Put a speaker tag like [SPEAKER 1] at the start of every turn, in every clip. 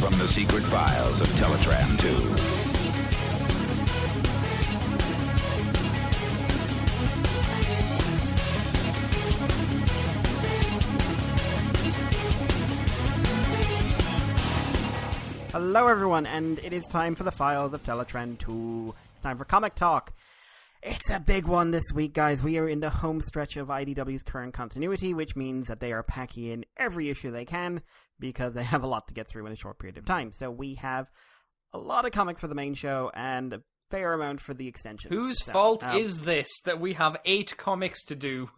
[SPEAKER 1] from the secret files of Teletraan 2.
[SPEAKER 2] Hello everyone, and it is time for the files of Teletraan 2. It's time for Comic Talk. It's a big one this week, guys. We are in the home stretch of IDW's current continuity, which means that they are packing in every issue they can, because they have a lot to get through in a short period of time. So we have a lot of comics for the main show, and a fair amount for the extension.
[SPEAKER 3] Whose fault is this, that we have 8 comics to do?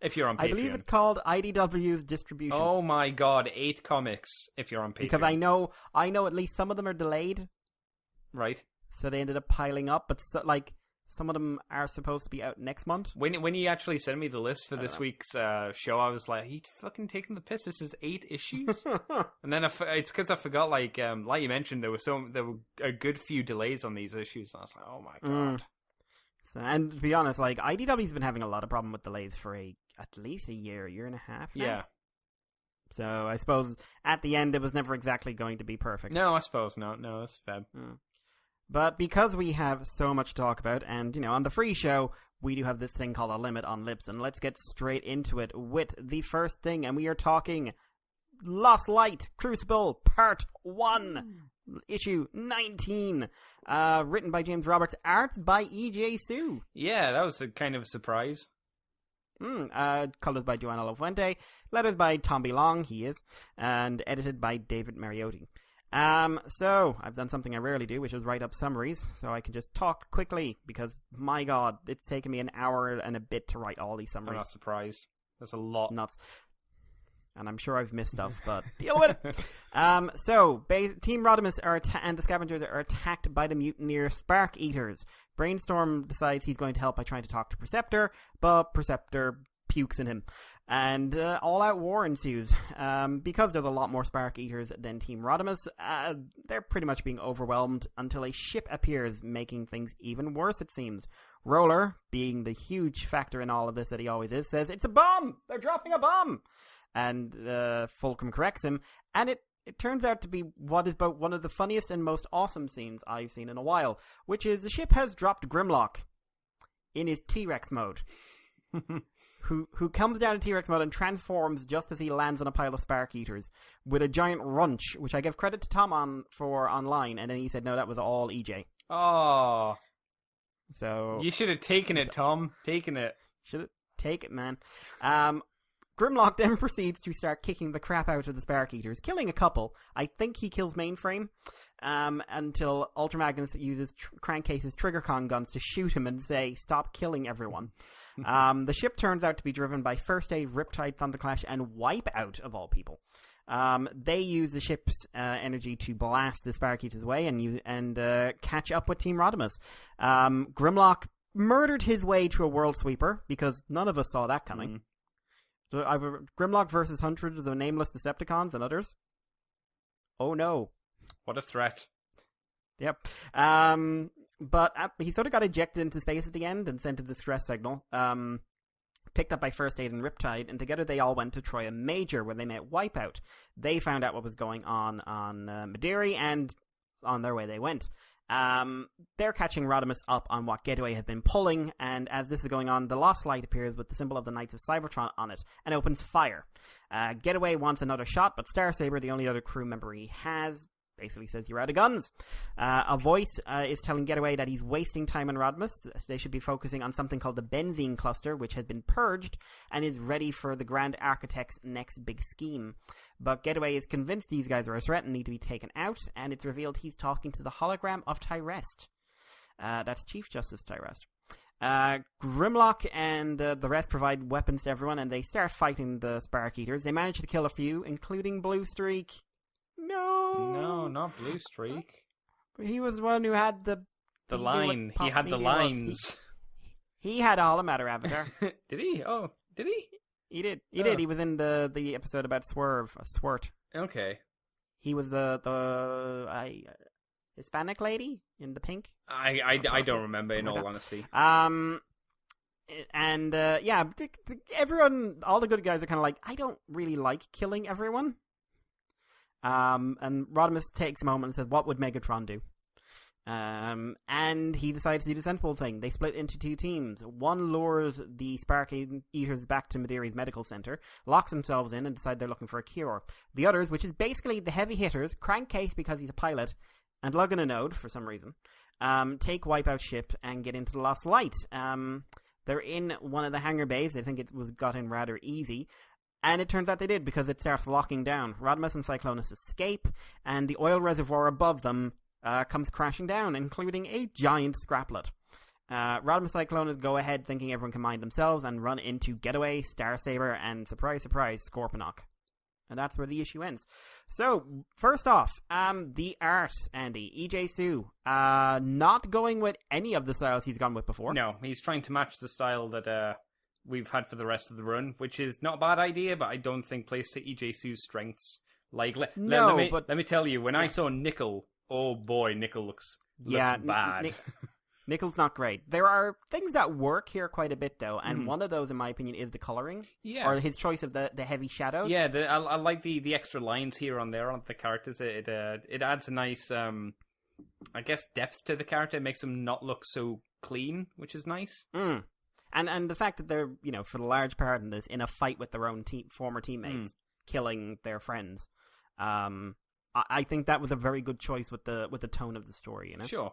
[SPEAKER 3] If you're on Patreon.
[SPEAKER 2] I believe it's called IDW's distribution.
[SPEAKER 3] Oh my god, 8 comics if you're on Patreon.
[SPEAKER 2] Because I know at least some of them are delayed.
[SPEAKER 3] Right.
[SPEAKER 2] So they ended up piling up, but some of them are supposed to be out next month.
[SPEAKER 3] When you actually sent me the list for this week's show, I was like, are you fucking taking the piss? This is 8 issues? And then it's because I forgot, like you mentioned, there were a good few delays on these issues, and I was like, oh my god.
[SPEAKER 2] And to be honest, like, IDW's been having a lot of problem with delays for at least a year and a half now.
[SPEAKER 3] Yeah.
[SPEAKER 2] So I suppose at the end it was never exactly going to be perfect.
[SPEAKER 3] No, I suppose not. No, that's fair.
[SPEAKER 2] But because we have so much to talk about, and, on the free show, we do have this thing called a limit on lips, and let's get straight into it with the first thing, and we are talking Lost Light Crucible Part 1. Issue 19, written by James Roberts, art by EJC.
[SPEAKER 3] Yeah, that was a kind of a surprise.
[SPEAKER 2] Colors by Joanna Lafuente, letters by Tom B. Long, he is, and edited by David Mariotti. So, I've done something I rarely do, which is write up summaries, so I can just talk quickly, because, my god, it's taken me an hour and a bit to write all these summaries.
[SPEAKER 3] I'm not surprised. That's a lot.
[SPEAKER 2] Nuts. And I'm sure I've missed stuff, but deal with it. Team Rodimus and the Scavengers are attacked by the mutineer Spark Eaters. Brainstorm decides he's going to help by trying to talk to Perceptor, but Perceptor pukes in him. And all-out war ensues. Because there's a lot more Spark Eaters than Team Rodimus, they're pretty much being overwhelmed until a ship appears, making things even worse, it seems. Roller, being the huge factor in all of this that he always is, says, "It's a bomb! They're dropping a bomb!" And Fulcrum corrects him, and it turns out to be what is about one of the funniest and most awesome scenes I've seen in a while, which is the ship has dropped Grimlock in his T-Rex mode, who comes down in T-Rex mode and transforms just as he lands on a pile of Spark Eaters with a giant runch, which I give credit to Tom for online, and then he said, no, that was all EJ.
[SPEAKER 3] Oh.
[SPEAKER 2] So
[SPEAKER 3] you should have taken it, Tom. Taken it.
[SPEAKER 2] Should have taken it, man. Grimlock then proceeds to start kicking the crap out of the Spark Eaters, killing a couple. I think he kills Mainframe, until Ultramagnus uses Crankcase's Triggercon guns to shoot him and say, "Stop killing everyone." The ship turns out to be driven by First Aid, Riptide, Thunderclash, and Wipeout, of all people. They use the ship's energy to blast the Spark Eaters away and catch up with Team Rodimus. Grimlock murdered his way to a World Sweeper, because none of us saw that coming. So either Grimlock versus hundreds of the nameless Decepticons and others. Oh no.
[SPEAKER 3] What a threat.
[SPEAKER 2] Yep. But he sort of got ejected into space at the end and sent a distress signal. Picked up by First Aid and Riptide, and together they all went to Troya Major, where they met Wipeout. They found out what was going on Maderi, and on their way they went. They're catching Rodimus up on what Getaway had been pulling, and as this is going on, the Lost Light appears with the symbol of the Knights of Cybertron on it, and opens fire. Getaway wants another shot, but Star Saber, the only other crew member he has, basically says, "You're out of guns." A voice is telling Getaway that he's wasting time on Rodimus. They should be focusing on something called the Benzene Cluster, which has been purged and is ready for the Grand Architect's next big scheme. But Getaway is convinced these guys are a threat and need to be taken out, and it's revealed he's talking to the hologram of Tyrest. That's Chief Justice Tyrest. Grimlock and the rest provide weapons to everyone, and they start fighting the Spark Eaters. They manage to kill a few, including Blue Streak.
[SPEAKER 3] No, not Blue Streak.
[SPEAKER 2] He was the one who had the
[SPEAKER 3] line. He had the lines.
[SPEAKER 2] He had a holomatter avatar.
[SPEAKER 3] Did he? Oh, did he?
[SPEAKER 2] He did. He did. He was in the episode about Swirt.
[SPEAKER 3] Okay.
[SPEAKER 2] He was the Hispanic lady in the pink.
[SPEAKER 3] I don't remember, in all honesty.
[SPEAKER 2] Everyone, all the good guys are kind of like, I don't really like killing everyone. And Rodimus takes a moment and says, what would Megatron do? And he decides to do the sensible thing. They split into two teams. One lures the Spark Eaters back to Maderi's medical center, locks themselves in, and decide they're looking for a cure. The others, which is basically the heavy hitters, Crankcase because he's a pilot, and Lug and a Node for some reason, take Wipeout ship and get into the Lost Light. They're in one of the hangar bays. They think it was got in rather easy. And it turns out they did, because it starts locking down. Rodimus and Cyclonus escape, and the oil reservoir above them comes crashing down, including a giant Scraplet. Rodimus and Cyclonus go ahead thinking everyone can mind themselves and run into Getaway, Star Saber, and surprise, surprise, Scorponok. And that's where the issue ends. So, first off, the art, Andy. EJ Su, not going with any of the styles he's gone with before.
[SPEAKER 3] No, he's trying to match the style that we've had for the rest of the run, which is not a bad idea, but I don't think plays to EJ Su's strengths. Like, let me tell you, when I saw Nickel, oh boy, Nickel looks bad.
[SPEAKER 2] Nickel's not great. There are things that work here quite a bit, though, and one of those, in my opinion, is the coloring.
[SPEAKER 3] Yeah.
[SPEAKER 2] Or his choice of the heavy shadows.
[SPEAKER 3] Yeah, I like the extra lines here on the characters. It adds a nice, I guess, depth to the character. It makes them not look so clean, which is nice.
[SPEAKER 2] Mm. And the fact that they're, for the large part in this, in a fight with their own former teammates, killing their friends. I think that was a very good choice with the tone of the story,
[SPEAKER 3] Sure.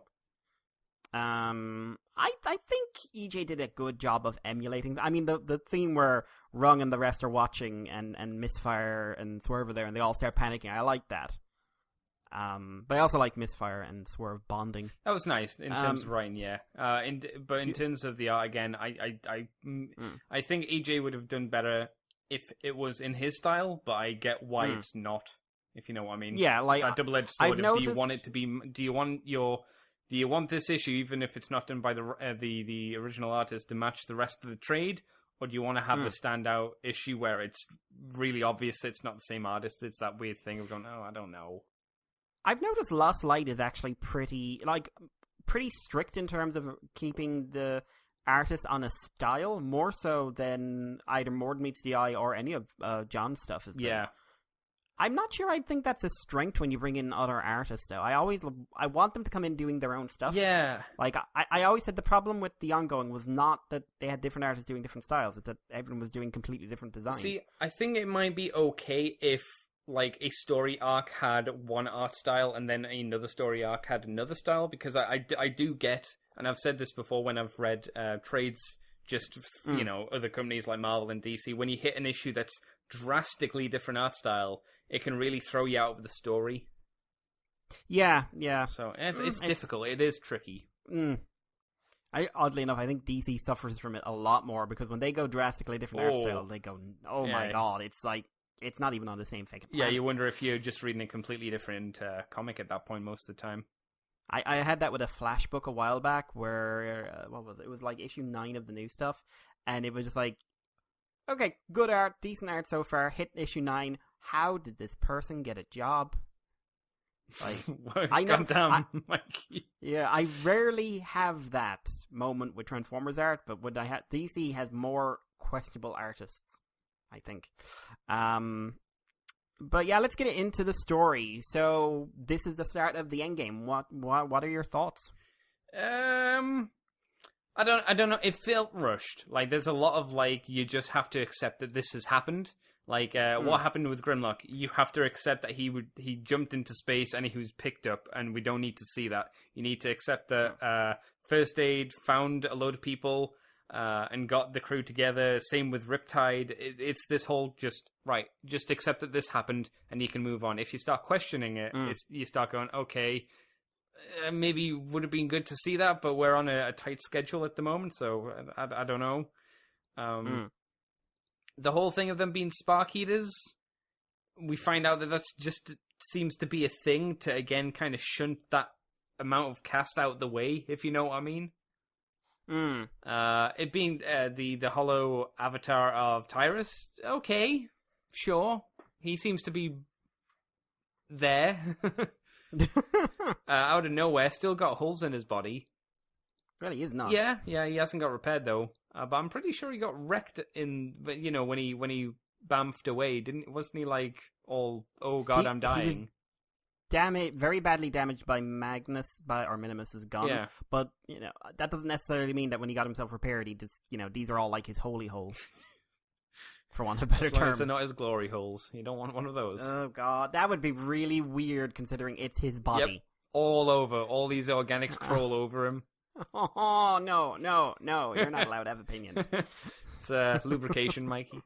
[SPEAKER 2] I think EJ did a good job of emulating. I mean, the theme where Rung and the rest are watching, and Misfire and Swerve are there, and they all start panicking. I like that. But I also like Misfire and Swerve bonding.
[SPEAKER 3] That was nice in terms of writing, yeah. But in terms of the art, again, I think EJ would have done better if it was in his style, but I get why it's not. If you know what I mean.
[SPEAKER 2] Yeah, like,
[SPEAKER 3] it's that double-edged sword. Do you want it to be? Do you want this issue, even if it's not done by the original artist, to match the rest of the trade, or do you want to have a standout issue where it's really obvious it's not the same artist? It's that weird thing of going, oh, I don't know.
[SPEAKER 2] I've noticed Lost Light is actually pretty strict in terms of keeping the artist on a style, more so than either Mord Meets the Eye or any of John's stuff has been.
[SPEAKER 3] Yeah.
[SPEAKER 2] I'm not sure I'd think that's a strength when you bring in other artists, though. I want them to come in doing their own stuff.
[SPEAKER 3] Yeah.
[SPEAKER 2] Like, I always said the problem with the ongoing was not that they had different artists doing different styles, it's that everyone was doing completely different designs.
[SPEAKER 3] See, I think it might be okay if, like, a story arc had one art style and then another story arc had another style, because I do get, and I've said this before when I've read trades, just, other companies like Marvel and DC, when you hit an issue that's drastically different art style, it can really throw you out of the story.
[SPEAKER 2] Yeah.
[SPEAKER 3] So it's difficult. It is tricky.
[SPEAKER 2] Oddly enough, I think DC suffers from it a lot more, because when they go drastically different art style, they go, my god, it's like, it's not even on the same thing.
[SPEAKER 3] Yeah, you wonder if you're just reading a completely different comic at that point most of the time.
[SPEAKER 2] I had that with a Flash book a while back where, what was it? It was like issue 9 of the new stuff, and it was just like, okay, good art, decent art so far, hit issue 9, how did this person get a job? Like, I know,
[SPEAKER 3] damn, Mikey.
[SPEAKER 2] Yeah, I rarely have that moment with Transformers art, but when DC has more questionable artists, I think. But yeah, let's get into the story. So this is the start of the endgame. What are your thoughts?
[SPEAKER 3] I don't know. It felt rushed. Like, there's a lot of, like, you just have to accept that this has happened. Like, what happened with Grimlock? You have to accept that he jumped into space and he was picked up, and we don't need to see that. You need to accept that First Aid found a load of people and got the crew together. Same with Riptide. It's this whole just accept that this happened and you can move on. If you start questioning it, you start going, okay, maybe would have been good to see that, but we're on a tight schedule at the moment, so I don't know. The whole thing of them being spark eaters, we find out that that's just seems to be a thing to, again, kind of shunt that amount of cast out the way, if you know what I mean. It being the hollow avatar of Tyrus, okay, sure. He seems to be there. Out of nowhere, still got holes in his body.
[SPEAKER 2] Well, he is not.
[SPEAKER 3] Yeah, he hasn't got repaired though. But I'm pretty sure he got wrecked when he bamfed away, wasn't he like all, oh god, I'm dying?
[SPEAKER 2] Very badly damaged by Minimus's gun.
[SPEAKER 3] Yeah.
[SPEAKER 2] But, that doesn't necessarily mean that when he got himself repaired, he just, these are all like his holy holes. For want of a better
[SPEAKER 3] As long
[SPEAKER 2] term.
[SPEAKER 3] as they're not his glory holes. You don't want one of those.
[SPEAKER 2] Oh god, that would be really weird considering it's his body.
[SPEAKER 3] Yep. All over. All these organics crawl over him.
[SPEAKER 2] Oh, no. You're not allowed to have opinions.
[SPEAKER 3] It's lubrication, Mikey.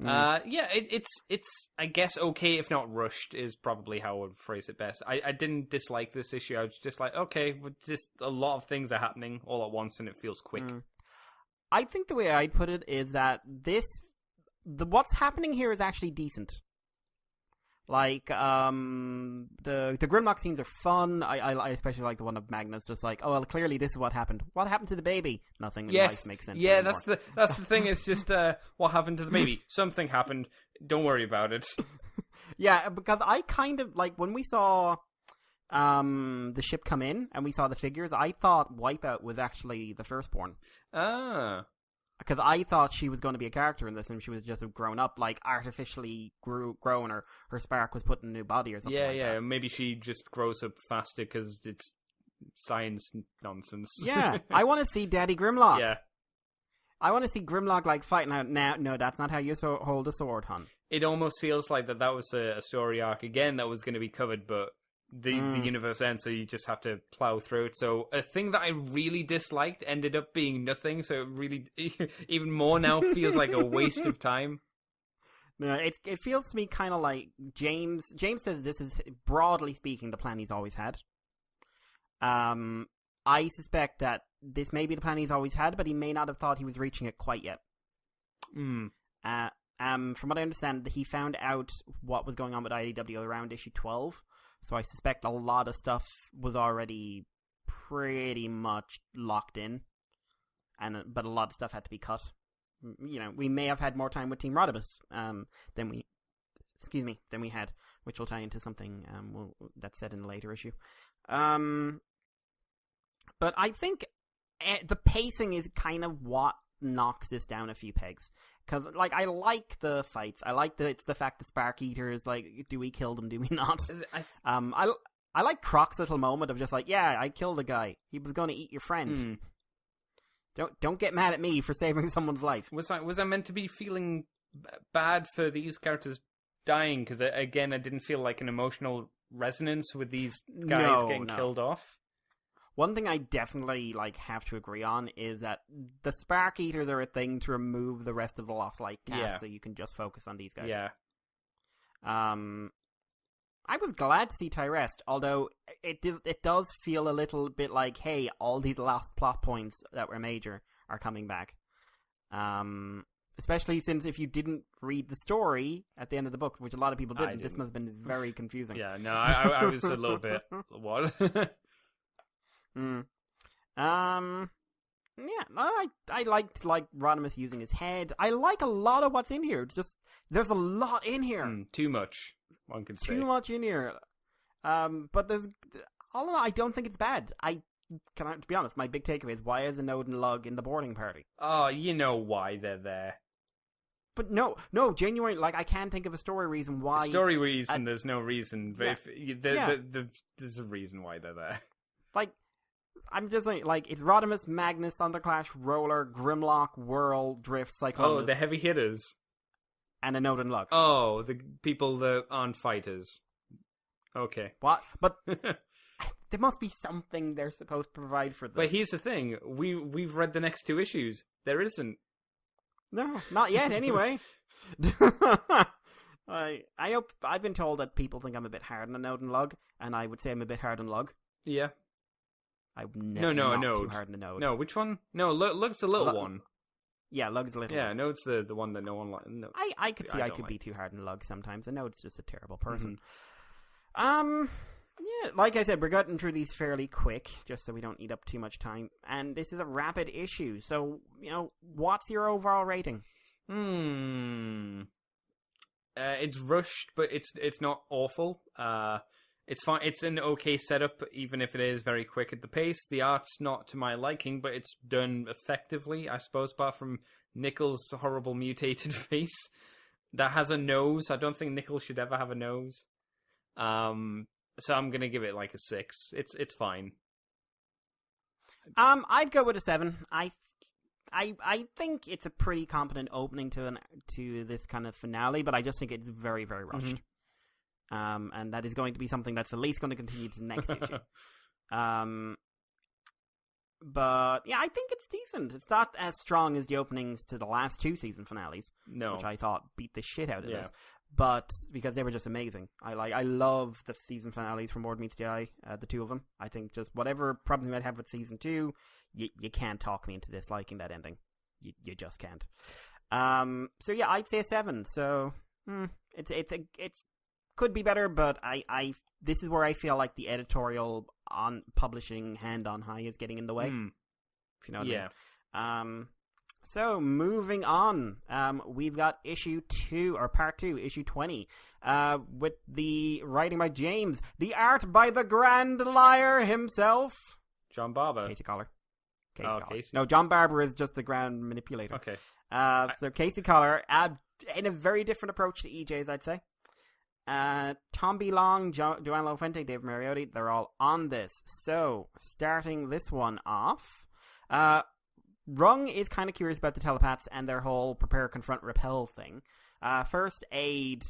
[SPEAKER 3] It's I guess okay if not rushed is probably how I would phrase it best. I didn't dislike this issue. I was just like, okay, just a lot of things are happening all at once and it feels quick.
[SPEAKER 2] I think the way I'd put it is that what's happening here is actually decent. Like, the Grimlock scenes are fun. I especially like the one of Magnus just like, oh, well, clearly this is what happened. What happened to the baby? Nothing.
[SPEAKER 3] Yes.
[SPEAKER 2] Life makes sense.
[SPEAKER 3] Yeah,
[SPEAKER 2] anymore.
[SPEAKER 3] that's the thing. It's just, what happened to the baby? Something happened. Don't worry about it.
[SPEAKER 2] Yeah, because I kind of, like, when we saw, the ship come in and we saw the figures, I thought Wipeout was actually the firstborn.
[SPEAKER 3] Ah.
[SPEAKER 2] Because I thought she was going to be a character in this, and she was just grown up, like artificially grown, or her spark was put in a new body or something.
[SPEAKER 3] Yeah. Maybe she just grows up faster because it's science nonsense.
[SPEAKER 2] Yeah, I want to see Daddy Grimlock.
[SPEAKER 3] Yeah,
[SPEAKER 2] I want to see Grimlock like fighting out. No, that's not how you hold a sword, hon.
[SPEAKER 3] It almost feels like that was a story arc again that was going to be covered, but the universe ends, so you just have to plow through it. So a thing that I really disliked ended up being nothing, so it really, even more now, feels like a waste of time.
[SPEAKER 2] No, it feels to me kind of like James says this is, broadly speaking, the plan he's always had. I suspect that this may be the plan he's always had, but he may not have thought he was reaching it quite yet. From what I understand, he found out what was going on with IDW around issue 12. So I suspect a lot of stuff was already pretty much locked in, but a lot of stuff had to be cut. We may have had more time with Team Rodimus than we had, which will tie into something that's said in a later issue. But I think the pacing is kind of what knocks this down a few pegs. Because, like, I like the fights. I like the fact the Spark Eater is like, do we kill them, do we not? I like Croc's little moment of just like, yeah, I killed a guy. He was going to eat your friend. Don't get mad at me for saving someone's life.
[SPEAKER 3] Was I meant to be feeling bad for these characters dying? Because, again, I didn't feel like an emotional resonance with these guys getting killed off.
[SPEAKER 2] One thing I definitely have to agree on is that the Spark Eaters are a thing to remove the rest of the Lost Light cast, so you can just focus on these guys.
[SPEAKER 3] Yeah.
[SPEAKER 2] I was glad to see Tyrest, although it does feel a little bit like, hey, all these last plot points that were major are coming back. Especially since if you didn't read the story at the end of the book, which a lot of people didn't. This must have been very confusing.
[SPEAKER 3] Yeah, no, I was a little bit, what?
[SPEAKER 2] Yeah, I liked Rodimus using his head. I like a lot of what's in here. It's just there's a lot in here.
[SPEAKER 3] Too much, one could say.
[SPEAKER 2] Too much in here. But there's all in all, I don't think it's bad. To be honest, my big takeaway is why is a Node and Lug in the boarding party?
[SPEAKER 3] Oh, you know why they're there.
[SPEAKER 2] But no, genuinely, I can't think of a story reason why.
[SPEAKER 3] Story reason, there's no reason. But there's a reason why they're there.
[SPEAKER 2] I'm just saying, it's Rodimus, Magnus, Thunderclash, Roller, Grimlock, Whirl, Drift, Cyclonus.
[SPEAKER 3] Oh, the heavy hitters.
[SPEAKER 2] And a Node and Lug.
[SPEAKER 3] Oh, the people that aren't fighters. Okay.
[SPEAKER 2] What? But there must be something they're supposed to provide for them.
[SPEAKER 3] But here's the thing. We've read the next 2 issues. There isn't.
[SPEAKER 2] No, not yet, anyway. I know I've been told that people think I'm a bit hard on a Node and Lug, and I would say I'm a bit hard on Lug.
[SPEAKER 3] Yeah.
[SPEAKER 2] I'm
[SPEAKER 3] no,
[SPEAKER 2] too hard on the Node.
[SPEAKER 3] No, which one? No, Lug's the little one.
[SPEAKER 2] Yeah, Lug's the little
[SPEAKER 3] one.
[SPEAKER 2] Yeah,
[SPEAKER 3] Node's the one that no one likes. No,
[SPEAKER 2] I could see I could be too hard on Lug sometimes. The Node's just a terrible person. Yeah, like I said, we're getting through these fairly quick, just so we don't eat up too much time. And this is a rapid issue, so, what's your overall rating?
[SPEAKER 3] It's rushed, but it's not awful. It's fine. It's an okay setup, even if it is very quick at the pace. The art's not to my liking, but it's done effectively, I suppose, apart from Nickel's horrible mutated face. that has a nose. I don't think Nickel should ever have a nose. So I'm gonna give it like a 6. It's fine.
[SPEAKER 2] I'd go with a 7. I think it's a pretty competent opening to this kind of finale, but I just think it's very, very rushed. And that is going to be something that's at least going to continue to the next issue. But yeah, I think it's decent. It's not as strong as the openings to the last 2 season finales, which I thought beat the shit out of this. But because they were just amazing. I love the season finales from Mord Meets the Eye, the 2 of them. I think just whatever problems you might have with season 2, you can't talk me into disliking that ending. You just can't. So yeah, I'd say a 7. So it's could be better, but this is where I feel like the editorial on publishing hand on high is getting in the way. If you know what I mean. So moving on, we've got issue 2 or part 2, issue 20, with the writing by James, the art by the Grand Liar himself,
[SPEAKER 3] John Barber.
[SPEAKER 2] Casey Collar.
[SPEAKER 3] Casey.
[SPEAKER 2] No, John Barber is just the Grand Manipulator.
[SPEAKER 3] Okay.
[SPEAKER 2] So Casey Collar, in a very different approach to EJ's, I'd say. Tom B. Long, Joanne Lafuente, Dave Mariotti, they're all on this. So, starting this one off, Rung is kind of curious about the telepaths and their whole prepare, confront, repel thing. First Aid,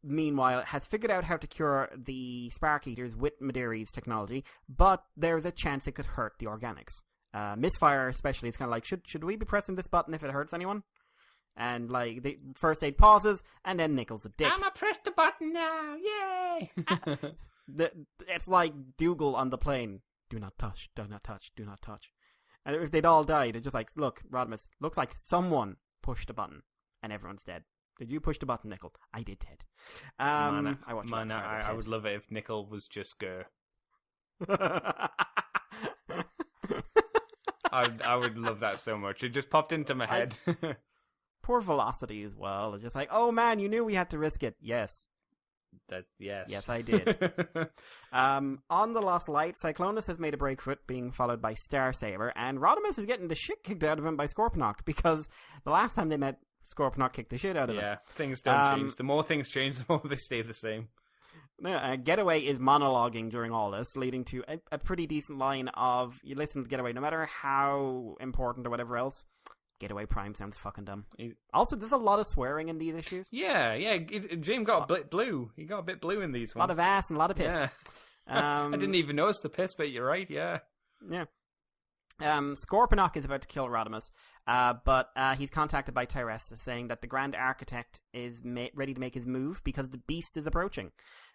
[SPEAKER 2] meanwhile, has figured out how to cure the Spark Eaters with Maderi's technology, but there's a chance it could hurt the organics. Misfire especially is kind of like, should we be pressing this button if it hurts anyone? And like the First Aid pauses, and then Nickel's a dick.
[SPEAKER 3] I'ma press the button now, yay!
[SPEAKER 2] It's like Dougal on the plane. Do not touch, do not touch, do not touch. And if they'd all died, it's just like, look, Rodimus, looks like someone pushed a button, and everyone's dead. Did you push the button, Nickel? I did, Ted.
[SPEAKER 3] I would love it if Nickel was just Gur. I would love that so much. It just popped into my head.
[SPEAKER 2] Poor Velocity as well. It's just like, oh man, you knew we had to risk it. Yes.
[SPEAKER 3] Yes.
[SPEAKER 2] Yes, I did. On the Lost Light, Cyclonus has made a break for it, being followed by Star Saber, and Rodimus is getting the shit kicked out of him by Scorponok, because the last time they met, Scorponok kicked the shit out of him.
[SPEAKER 3] Yeah, things don't change. The more things change, the more they stay the same.
[SPEAKER 2] Getaway is monologuing during all this, leading to a pretty decent line of, you listen to Getaway, no matter how important or whatever else, Getaway Prime sounds fucking dumb. Also, there's a lot of swearing in these issues.
[SPEAKER 3] Yeah. James got a bit blue. He got a bit blue in these ones.
[SPEAKER 2] A lot of ass and a lot of piss.
[SPEAKER 3] Yeah. I didn't even notice the piss, but you're right, yeah.
[SPEAKER 2] Yeah. Scorponok is about to kill Rodimus, but he's contacted by Tyrese saying that the Grand Architect is ready to make his move because the Beast is approaching.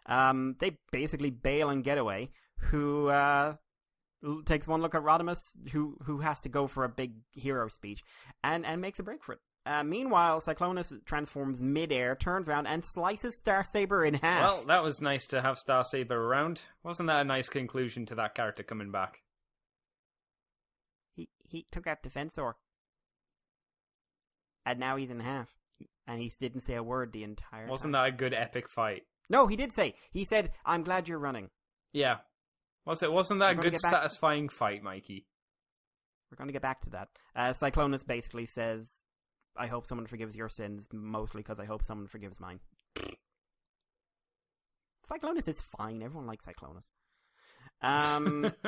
[SPEAKER 2] They basically bail on Getaway, who takes one look at Rodimus, who has to go for a big hero speech, and makes a break for it. Meanwhile, Cyclonus transforms mid-air, turns around, and slices Star Saber in half.
[SPEAKER 3] Well, that was nice to have Star Saber around. Wasn't that a nice conclusion to that character coming back?
[SPEAKER 2] He took out Defensor. And now he's in half. And he didn't say a word the entire time.
[SPEAKER 3] Wasn't that a good epic fight?
[SPEAKER 2] No, he did say. He said, I'm glad you're running.
[SPEAKER 3] Yeah. Wasn't that a good, satisfying fight, Mikey?
[SPEAKER 2] We're going to get back to that. Cyclonus basically says, I hope someone forgives your sins, mostly because I hope someone forgives mine. Cyclonus is fine. Everyone likes Cyclonus.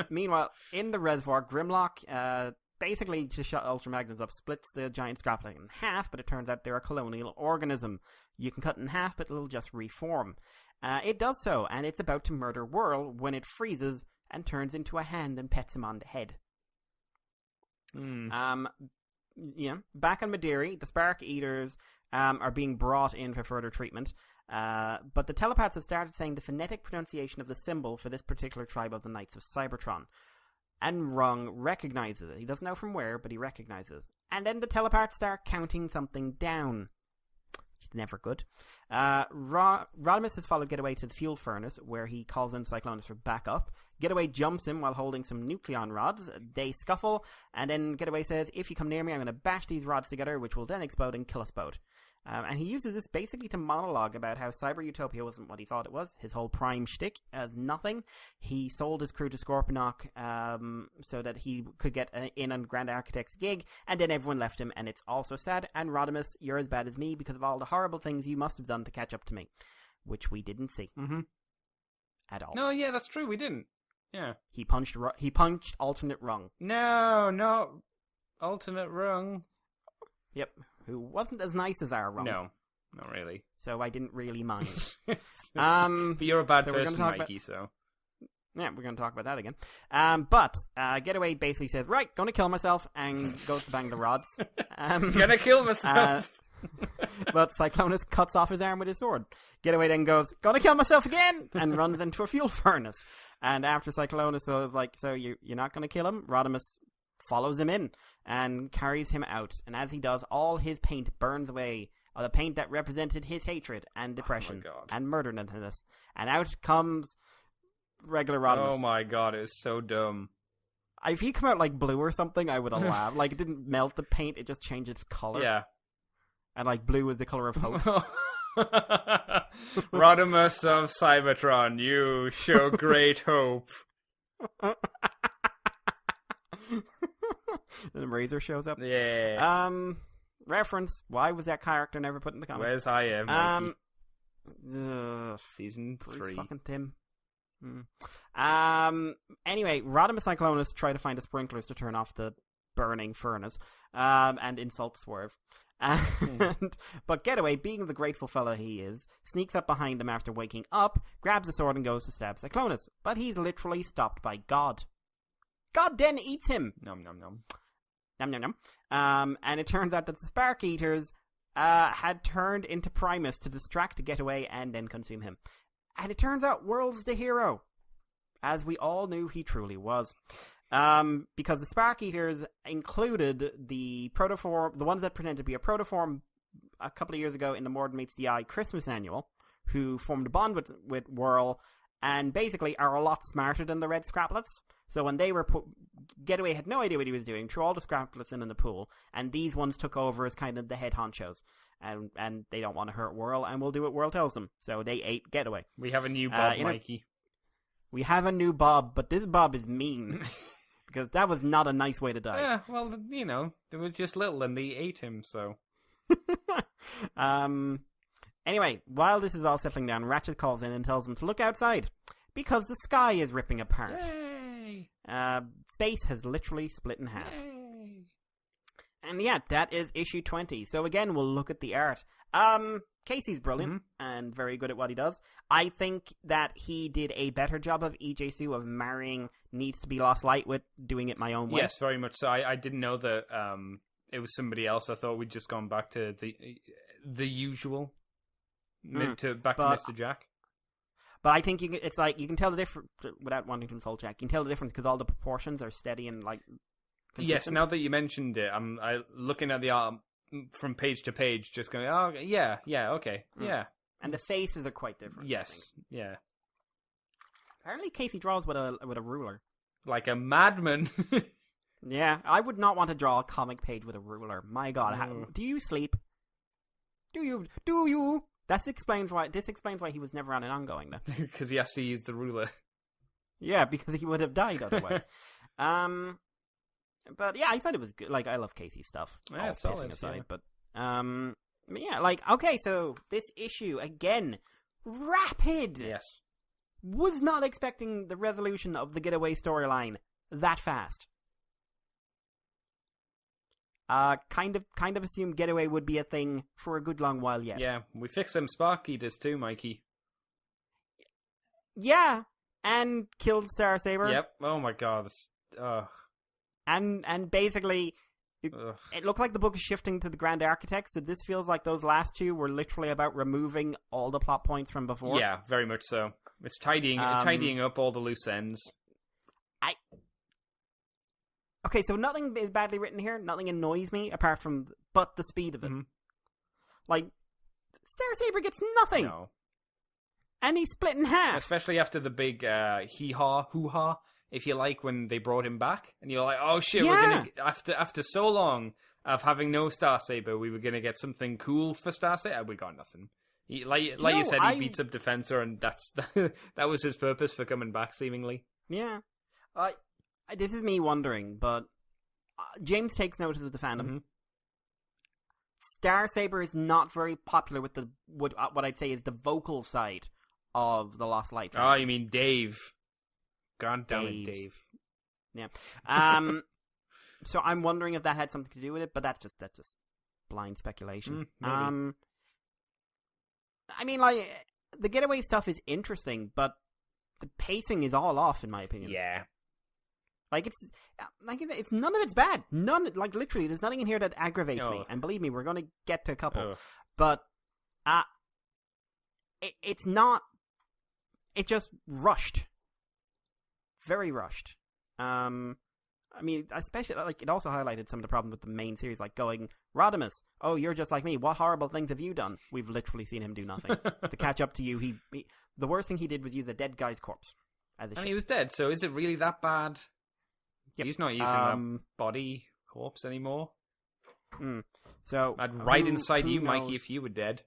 [SPEAKER 2] Meanwhile, in the reservoir, Grimlock, basically to shut Ultra Magnus up, splits the giant Scraplet in half, but it turns out they're a colonial organism. You can cut it in half, but it'll just reform. It does so, and it's about to murder Whirl when it freezes and turns into a hand and pets him on the head. Back on Maderi, the Spark Eaters are being brought in for further treatment, but the telepaths have started saying the phonetic pronunciation of the symbol for this particular tribe of the Knights of Cybertron. And Rung recognizes it. He doesn't know from where, but he recognizes. And then the telepaths start counting something down. Which is never good. Rodimus has followed Getaway to the fuel furnace, where he calls in Cyclonus for backup. Getaway jumps him while holding some nucleon rods. They scuffle, and then Getaway says, if you come near me, I'm going to bash these rods together, which will then explode and kill us both. And he uses this basically to monologue about how Cyber Utopia wasn't what he thought it was. His whole Prime shtick as nothing. He sold his crew to Scorponok so that he could get in on Grand Architect's gig, and then everyone left him, and it's all so sad. And Rodimus, you're as bad as me because of all the horrible things you must have done to catch up to me, which we didn't see at all.
[SPEAKER 3] No, yeah, that's true. We didn't. Yeah.
[SPEAKER 2] He punched alternate rung.
[SPEAKER 3] No, alternate rung.
[SPEAKER 2] Yep, who wasn't as nice as our rung.
[SPEAKER 3] No, not really.
[SPEAKER 2] So I didn't really mind.
[SPEAKER 3] But you're a bad person,
[SPEAKER 2] Yeah,
[SPEAKER 3] Mikey,
[SPEAKER 2] we're going to talk about that again. But Getaway basically says, right, going to kill myself, and goes to bang the rods.
[SPEAKER 3] Gonna kill myself.
[SPEAKER 2] But Cyclonus cuts off his arm with his sword. Getaway then goes, gonna kill myself again, and runs into a fuel furnace. And after Cyclonus is like, so you're not going to kill him? Rodimus follows him in and carries him out. And as he does, all his paint burns away. The paint that represented his hatred and depression and murderousness. And out comes regular Rodimus.
[SPEAKER 3] Oh my god, it's so dumb.
[SPEAKER 2] If he come out like blue or something, I would have laughed. Like, it didn't melt the paint, it just changed its color.
[SPEAKER 3] Yeah.
[SPEAKER 2] And like blue is the color of hope.
[SPEAKER 3] Rodimus of Cybertron, you show great hope.
[SPEAKER 2] And Razor shows up.
[SPEAKER 3] Yeah.
[SPEAKER 2] Reference. Why was that character never put in the comics?
[SPEAKER 3] Where's I Mikey?
[SPEAKER 2] Season 3. Fucking Tim. Anyway, Rodimus Cyclonus try to find the sprinklers to turn off the burning furnace, and insult Swerve. But Getaway, being the grateful fellow he is, sneaks up behind him after waking up, grabs a sword and goes to stab Cyclonus. But he's literally stopped by God. God then eats him.
[SPEAKER 3] Nom nom nom.
[SPEAKER 2] Nom nom nom. And it turns out that the Spark Eaters had turned into Primus to distract Getaway and then consume him. And it turns out World's the hero, as we all knew he truly was. Because the Spark Eaters included the protoform, the ones that pretended to be a protoform a couple of years ago in the Morden Meets the Eye Christmas annual, who formed a bond with Whirl, and basically are a lot smarter than the Red Scraplets. So when they were Getaway had no idea what he was doing, threw all the Scraplets in the pool, and these ones took over as kind of the head honchos. And they don't want to hurt Whirl, and will do what Whirl tells them. So they ate Getaway.
[SPEAKER 3] We have a new Bob, Mikey.
[SPEAKER 2] We have a new Bob, but this Bob is mean. Because that was not a nice way to die.
[SPEAKER 3] Yeah, well, you know, they were just little and they ate him, so.
[SPEAKER 2] Anyway, while this is all settling down, Ratchet calls in and tells them to look outside. Because the sky is ripping apart.
[SPEAKER 3] Yay!
[SPEAKER 2] Space has literally split in half.
[SPEAKER 3] Yay!
[SPEAKER 2] And yeah, that is issue 20. So again, we'll look at the art. Casey's brilliant and very good at what he does. I think that he did a better job of EJC of marrying Needs to Be Lost Light with doing it my own way.
[SPEAKER 3] Yes, very much so. I didn't know that it was somebody else. I thought we'd just gone back to the usual, back to Mr. Jack.
[SPEAKER 2] But I think it's like you can tell the difference without wanting to insult Jack. You can tell the difference because all the proportions are steady and like. Consistent.
[SPEAKER 3] Yes, now that you mentioned it, I'm looking at the art from page to page, just going, oh yeah, okay, yeah.
[SPEAKER 2] And the faces are quite different.
[SPEAKER 3] Yes, yeah.
[SPEAKER 2] Apparently, Casey draws with a ruler,
[SPEAKER 3] like a madman.
[SPEAKER 2] Yeah, I would not want to draw a comic page with a ruler. My God, do you sleep? Do you? This explains why he was never on an ongoing then.
[SPEAKER 3] Because he has to use the ruler.
[SPEAKER 2] Yeah, because he would have died otherwise. But yeah, I thought it was good. Like, I love Casey's stuff.
[SPEAKER 3] Yeah,
[SPEAKER 2] all
[SPEAKER 3] solid,
[SPEAKER 2] aside,
[SPEAKER 3] yeah.
[SPEAKER 2] But yeah, like, okay, so this issue again, rapid.
[SPEAKER 3] Yes,
[SPEAKER 2] was not expecting the resolution of the Getaway storyline that fast. Kind of assumed Getaway would be a thing for a good long while yet.
[SPEAKER 3] Yeah, we fixed them Spark Eaters too, Mikey.
[SPEAKER 2] Yeah, and killed Star Saber.
[SPEAKER 3] Yep. Oh my God.
[SPEAKER 2] And basically, it looks like the book is shifting to the Grand Architect, so this feels like those last two were literally about removing all the plot points from before.
[SPEAKER 3] Yeah, very much so. It's tidying up all the loose ends.
[SPEAKER 2] Okay, so nothing is badly written here. Nothing annoys me apart from but the speed of it. Mm-hmm. Like, Star Saber gets nothing. No. And he's split in half.
[SPEAKER 3] Especially after the big hee-haw, hoo-ha, if you like, when they brought him back. And you're like, oh shit, we're gonna, after so long, of having no Star Saber, we were going to get something cool for Star Saber. We got nothing. Like you said, he beats up Defensor, and that was his purpose for coming back, seemingly.
[SPEAKER 2] Yeah. This is me wondering, but James takes notice of the fandom.
[SPEAKER 3] Mm-hmm.
[SPEAKER 2] Star Saber is not very popular with what I'd say is the vocal side of the Lost Light.
[SPEAKER 3] Oh, you mean Dave? God damn it, Dave.
[SPEAKER 2] Yeah. So I'm wondering if that had something to do with it, but that's just blind speculation.
[SPEAKER 3] Maybe.
[SPEAKER 2] I mean, like, the getaway stuff is interesting, but the pacing is all off, in my opinion.
[SPEAKER 3] Yeah.
[SPEAKER 2] It's none of it's bad. Literally, there's nothing in here that aggravates me. And believe me, we're going to get to a couple. But it's not. It just rushed. Very rushed. I mean, especially, it also highlighted some of the problems with the main series, like going, Rodimus, oh, you're just like me. What horrible things have you done? We've literally seen him do nothing. To catch up to you, he the worst thing he did was use a dead guy's corpse.
[SPEAKER 3] He was dead, so is it really that bad?
[SPEAKER 2] Yep.
[SPEAKER 3] He's not using that body corpse anymore.
[SPEAKER 2] So
[SPEAKER 3] I'd ride inside you, Mikey, if you were dead.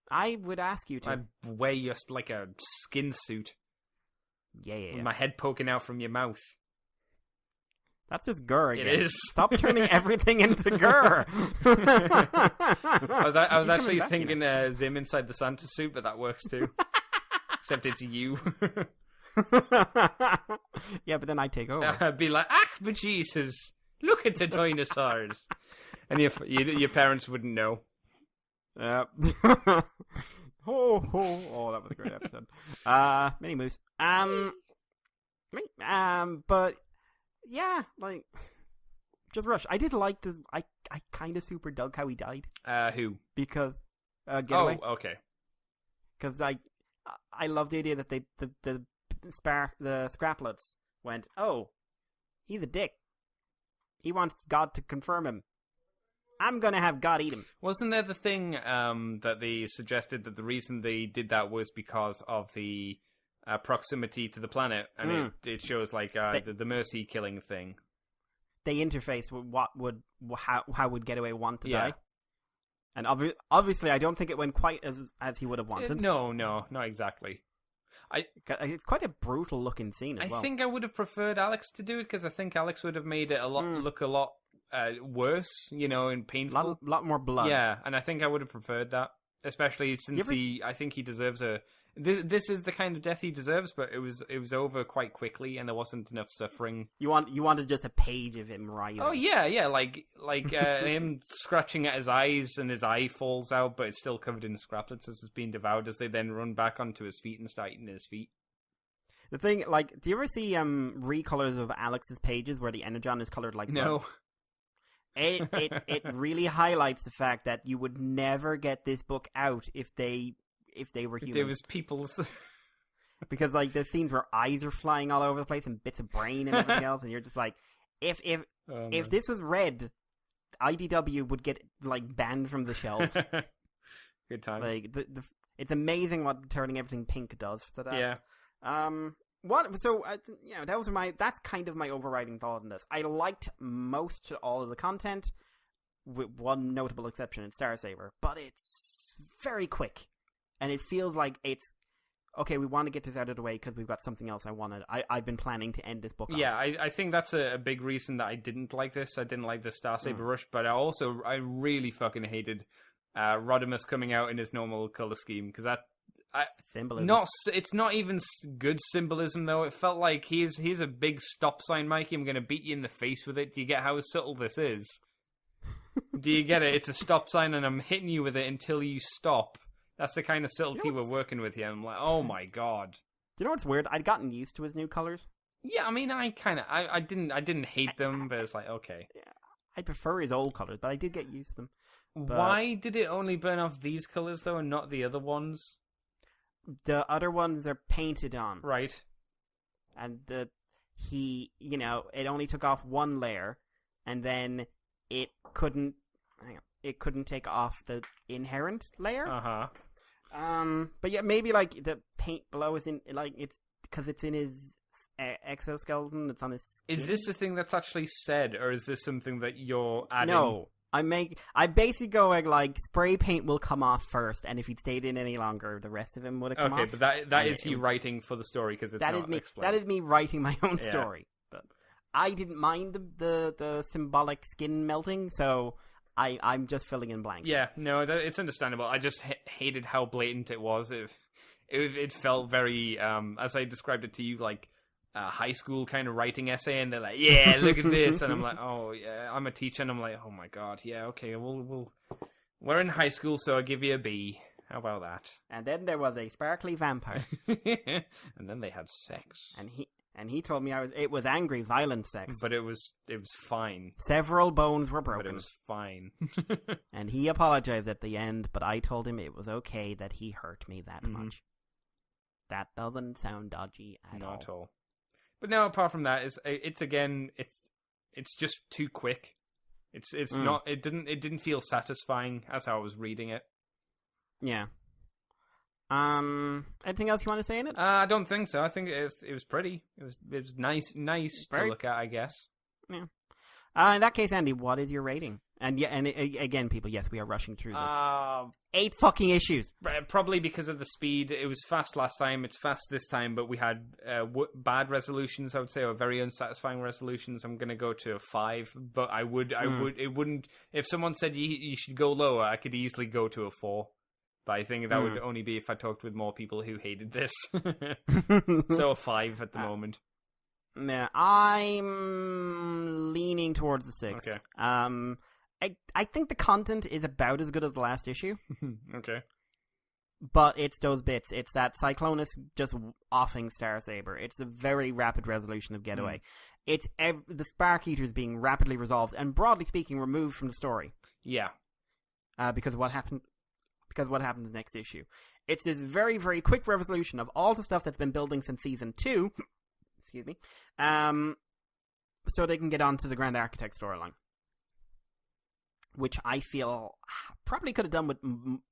[SPEAKER 2] I would ask you to.
[SPEAKER 3] I'd wear you like a skin suit.
[SPEAKER 2] Yeah.
[SPEAKER 3] With my head poking out from your mouth.
[SPEAKER 2] That's just Gur again.
[SPEAKER 3] It is.
[SPEAKER 2] Stop turning everything into Gur.
[SPEAKER 3] I was actually thinking Zim inside the Santa suit, but that works too. Except it's you.
[SPEAKER 2] Yeah, but then I'd take over.
[SPEAKER 3] I'd be like, but Jesus, look at the dinosaurs. And your parents wouldn't know.
[SPEAKER 2] Yeah. Oh, that was a great episode. Mini Moose. But yeah, just Rush. I did like I kind of super dug how he died.
[SPEAKER 3] Who?
[SPEAKER 2] Because Getaway.
[SPEAKER 3] Oh, okay.
[SPEAKER 2] Because I love the idea that the Scraplets went, oh, he's a dick. He wants God to confirm him. I'm going to have God eat him.
[SPEAKER 3] Wasn't there the thing that they suggested that the reason they did that was because of the proximity to the planet, and it shows the Mercy killing thing.
[SPEAKER 2] They interface with how would Getaway want to die. And obviously, I don't think it went quite as he would have wanted.
[SPEAKER 3] No, not exactly.
[SPEAKER 2] It's quite a brutal looking scene as well.
[SPEAKER 3] I think I would have preferred Alex to do it, because I think Alex would have made it look a lot worse, and painful.
[SPEAKER 2] Lot more blood.
[SPEAKER 3] Yeah, and I think I would have preferred that, especially since I think he deserves This is the kind of death he deserves, but it was over quite quickly, and there wasn't enough suffering.
[SPEAKER 2] You wanted just a page of him writhing.
[SPEAKER 3] Oh yeah, like him scratching at his eyes, and his eye falls out, but it's still covered in scraplets as it's being devoured. As they then run back onto his feet and start eating his feet.
[SPEAKER 2] The thing, do you ever see recolors of Alex's pages where the Energon is colored like blood?
[SPEAKER 3] No.
[SPEAKER 2] It really highlights the fact that you would never get this book out if they were humans.
[SPEAKER 3] There was people's...
[SPEAKER 2] Because, there's scenes where eyes are flying all over the place and bits of brain and everything else, and you're just like, if this was red, IDW would get, banned from the shelves.
[SPEAKER 3] Good times.
[SPEAKER 2] It's amazing what turning everything pink does for that.
[SPEAKER 3] Yeah.
[SPEAKER 2] That's kind of my overriding thought on this. I liked most all of the content, with one notable exception in Star Saber, but it's very quick. And it feels like it's, okay, we want to get this out of the way because we've got something else I've been planning to end this book on.
[SPEAKER 3] Yeah, I think that's a big reason that I didn't like this. I didn't like the Star Saber rush, but I really fucking hated Rodimus coming out in his normal color scheme, because
[SPEAKER 2] symbolism.
[SPEAKER 3] It's not even good symbolism, though. It felt like here's a big stop sign, Mikey. I'm going to beat you in the face with it. Do you get how subtle this is? Do you get it? It's a stop sign, and I'm hitting you with it until you stop. That's the kind of subtlety we're working with here. I'm like, oh my god.
[SPEAKER 2] Do you know what's weird? I'd gotten used to his new colors.
[SPEAKER 3] Yeah, I mean, I didn't hate them, but it's like, okay.
[SPEAKER 2] Yeah, I prefer his old colors, but I did get used to them. But
[SPEAKER 3] why did it only burn off these colors, though, and not the other ones?
[SPEAKER 2] The other ones are painted on.
[SPEAKER 3] Right.
[SPEAKER 2] And it only took off one layer, and then it couldn't take off the inherent layer.
[SPEAKER 3] Uh-huh.
[SPEAKER 2] But yeah, maybe the paint below is in it's because it's in his exoskeleton that's on his skin.
[SPEAKER 3] Is this a thing that's actually said, or is this something that you're adding?
[SPEAKER 2] No. I basically going like spray paint will come off first, and if he'd stayed in any longer, the rest of him would have come off.
[SPEAKER 3] Okay, but that is you writing for the story because it's not explained.
[SPEAKER 2] That is me writing my own story. But I didn't mind the symbolic skin melting, so I'm just filling in blanks.
[SPEAKER 3] Yeah, no, it's understandable. I just hated how blatant it was. It felt very, as I described it to you, like a high school kind of writing essay, and they're like, "Yeah, look at this," and I'm like, "Oh yeah," I'm a teacher, and I'm like, "Oh my god, yeah, okay, we're in high school, so I'll give you a B. How about that?"
[SPEAKER 2] And then there was a sparkly vampire,
[SPEAKER 3] and then they had sex,
[SPEAKER 2] and he told me it was angry, violent sex,
[SPEAKER 3] but it was fine.
[SPEAKER 2] Several bones were broken,
[SPEAKER 3] but it was fine.
[SPEAKER 2] And he apologized at the end, but I told him it was okay that he hurt me that much. That doesn't sound dodgy at all.
[SPEAKER 3] Not at all. But no, apart from that, it's just too quick. It's not. It didn't feel satisfying as I was reading it.
[SPEAKER 2] Yeah. Anything else you want to say in it?
[SPEAKER 3] I don't think so. I think it was pretty. It was nice to look at, I guess.
[SPEAKER 2] Yeah. In that case, Andy, what is your rating? And again, people, yes, we are rushing through this. 8 fucking issues.
[SPEAKER 3] Probably because of the speed. It was fast last time. It's fast this time, but we had bad resolutions, I would say, or very unsatisfying resolutions. I'm going to go to a 5, but it wouldn't. If someone said you should go lower, I could easily go to a 4. But I think that would only be if I talked with more people who hated this. So a 5 at the moment.
[SPEAKER 2] Yeah, I'm leaning towards the 6.
[SPEAKER 3] Okay.
[SPEAKER 2] I think the content is about as good as the last issue.
[SPEAKER 3] Okay.
[SPEAKER 2] But it's those bits. It's that Cyclonus just offing Star Saber. It's a very rapid resolution of Getaway. It's the Spark Eaters being rapidly resolved and, broadly speaking, removed from the story.
[SPEAKER 3] Yeah.
[SPEAKER 2] Because of what happened in the next issue. It's this very, very quick resolution of all the stuff that's been building since Season 2. Excuse me. So they can get on to the Grand Architect storyline. Which I feel probably could have done with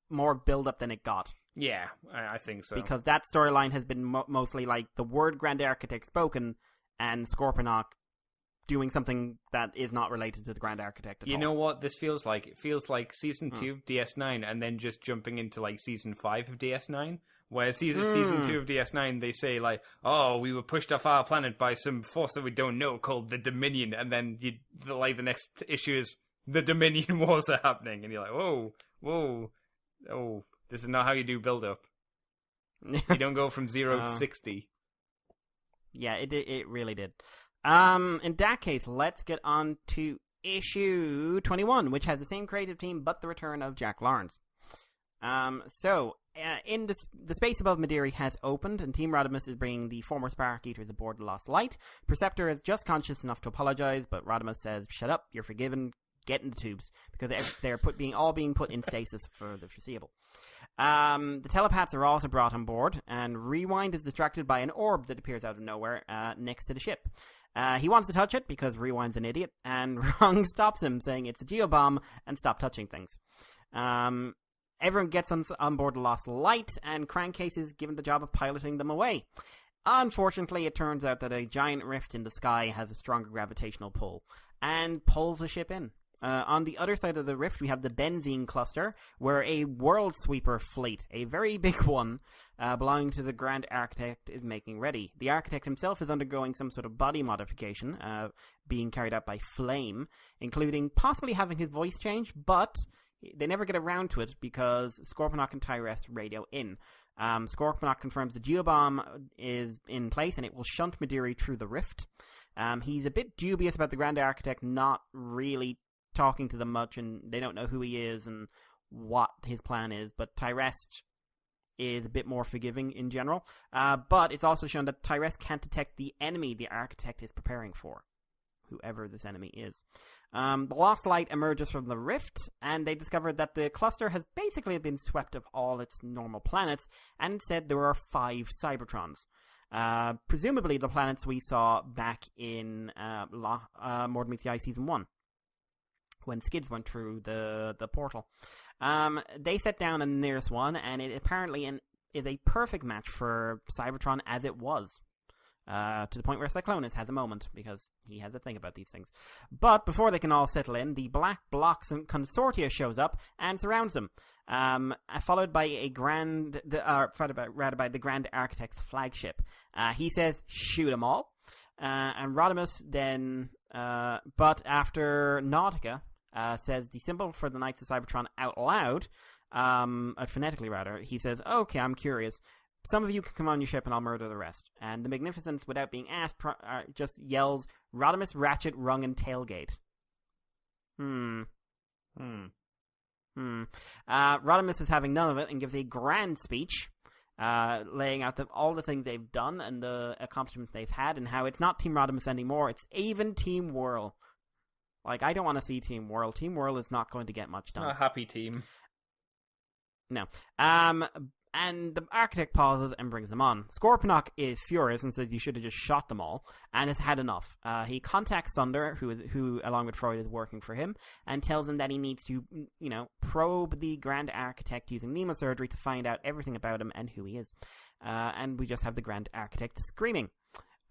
[SPEAKER 2] more build-up than it got.
[SPEAKER 3] Yeah, I think so.
[SPEAKER 2] Because that storyline has been mostly like the word Grand Architect spoken and Scorponok doing something that is not related to the Grand Architect at all.
[SPEAKER 3] You know what this feels like? It feels like Season 2 of DS9 and then just jumping into like Season 5 of DS9. Where Season 2 of DS9, they say like, "Oh, we were pushed off our planet by some force that we don't know called the Dominion," and then the next issue is the Dominion wars are happening, and you're like, whoa, oh, this is not how you do build-up. You don't go from 0 to 60.
[SPEAKER 2] Yeah, it really did. In that case, let's get on to issue 21, which has the same creative team, but the return of Jack Lawrence. In the space above Madiri has opened, and Team Rodimus is bringing the former Spark Eaters aboard the Lost Light. Perceptor is just conscious enough to apologize, but Rodimus says, "Shut up, you're forgiven. Get in the tubes," because they're being put in stasis for the foreseeable. The telepaths are also brought on board, and Rewind is distracted by an orb that appears out of nowhere next to the ship. He wants to touch it because Rewind's an idiot, and Rung stops him, saying it's a geobomb and stop touching things. Everyone gets on board the Lost Light, and Crankcase is given the job of piloting them away. Unfortunately, it turns out that a giant rift in the sky has a stronger gravitational pull, and pulls the ship in. On the other side of the rift, we have the Benzene Cluster, where a World Sweeper fleet, a very big one, belonging to the Grand Architect, is making ready. The Architect himself is undergoing some sort of body modification, being carried out by Flame, including possibly having his voice changed, but they never get around to it because Scorponok and Tyrese radio in. Scorponok confirms the geobomb is in place and it will shunt Madiri through the rift. He's a bit dubious about the Grand Architect not really talking to them much, and they don't know who he is and what his plan is, but Tyrese is a bit more forgiving in general. But it's also shown that Tyrese can't detect the enemy the Architect is preparing for, whoever this enemy is. The Lost Light emerges from the rift, and they discover that the cluster has basically been swept of all its normal planets, and instead there are 5 Cybertrons. Presumably the planets we saw back in More Than Meets the Eye Season 1, when Skids went through the portal. They set down on the nearest one, and it apparently is a perfect match for Cybertron as it was. to the point where Cyclonus has a moment, because he has a thing about these things. But before they can all settle in, the Black Blocks and Consortia shows up and surrounds them, followed by by the Grand Architect's flagship. He says, shoot them all. And Rodimus then, but after Nautica says the symbol for the Knights of Cybertron out loud, phonetically rather, he says, okay, I'm curious. Some of you can come on your ship and I'll murder the rest. And the Magnificence, without being asked, just yells, Rodimus, Ratchet, Rung, and Tailgate. Rodimus is having none of it and gives a grand speech, laying out all the things they've done and the accomplishments they've had, and how it's not Team Rodimus anymore, it's even Team Whirl. Like, I don't want to see Team Whirl. Team Whirl is not going to get much done.
[SPEAKER 3] A happy team.
[SPEAKER 2] No. And the Architect pauses and brings them on. Scorponok is furious and says you should have just shot them all, and has had enough. He contacts Thunder, who along with Freud is working for him, and tells him that he needs to, probe the Grand Architect using Nemosurgery to find out everything about him and who he is. And we just have the Grand Architect screaming.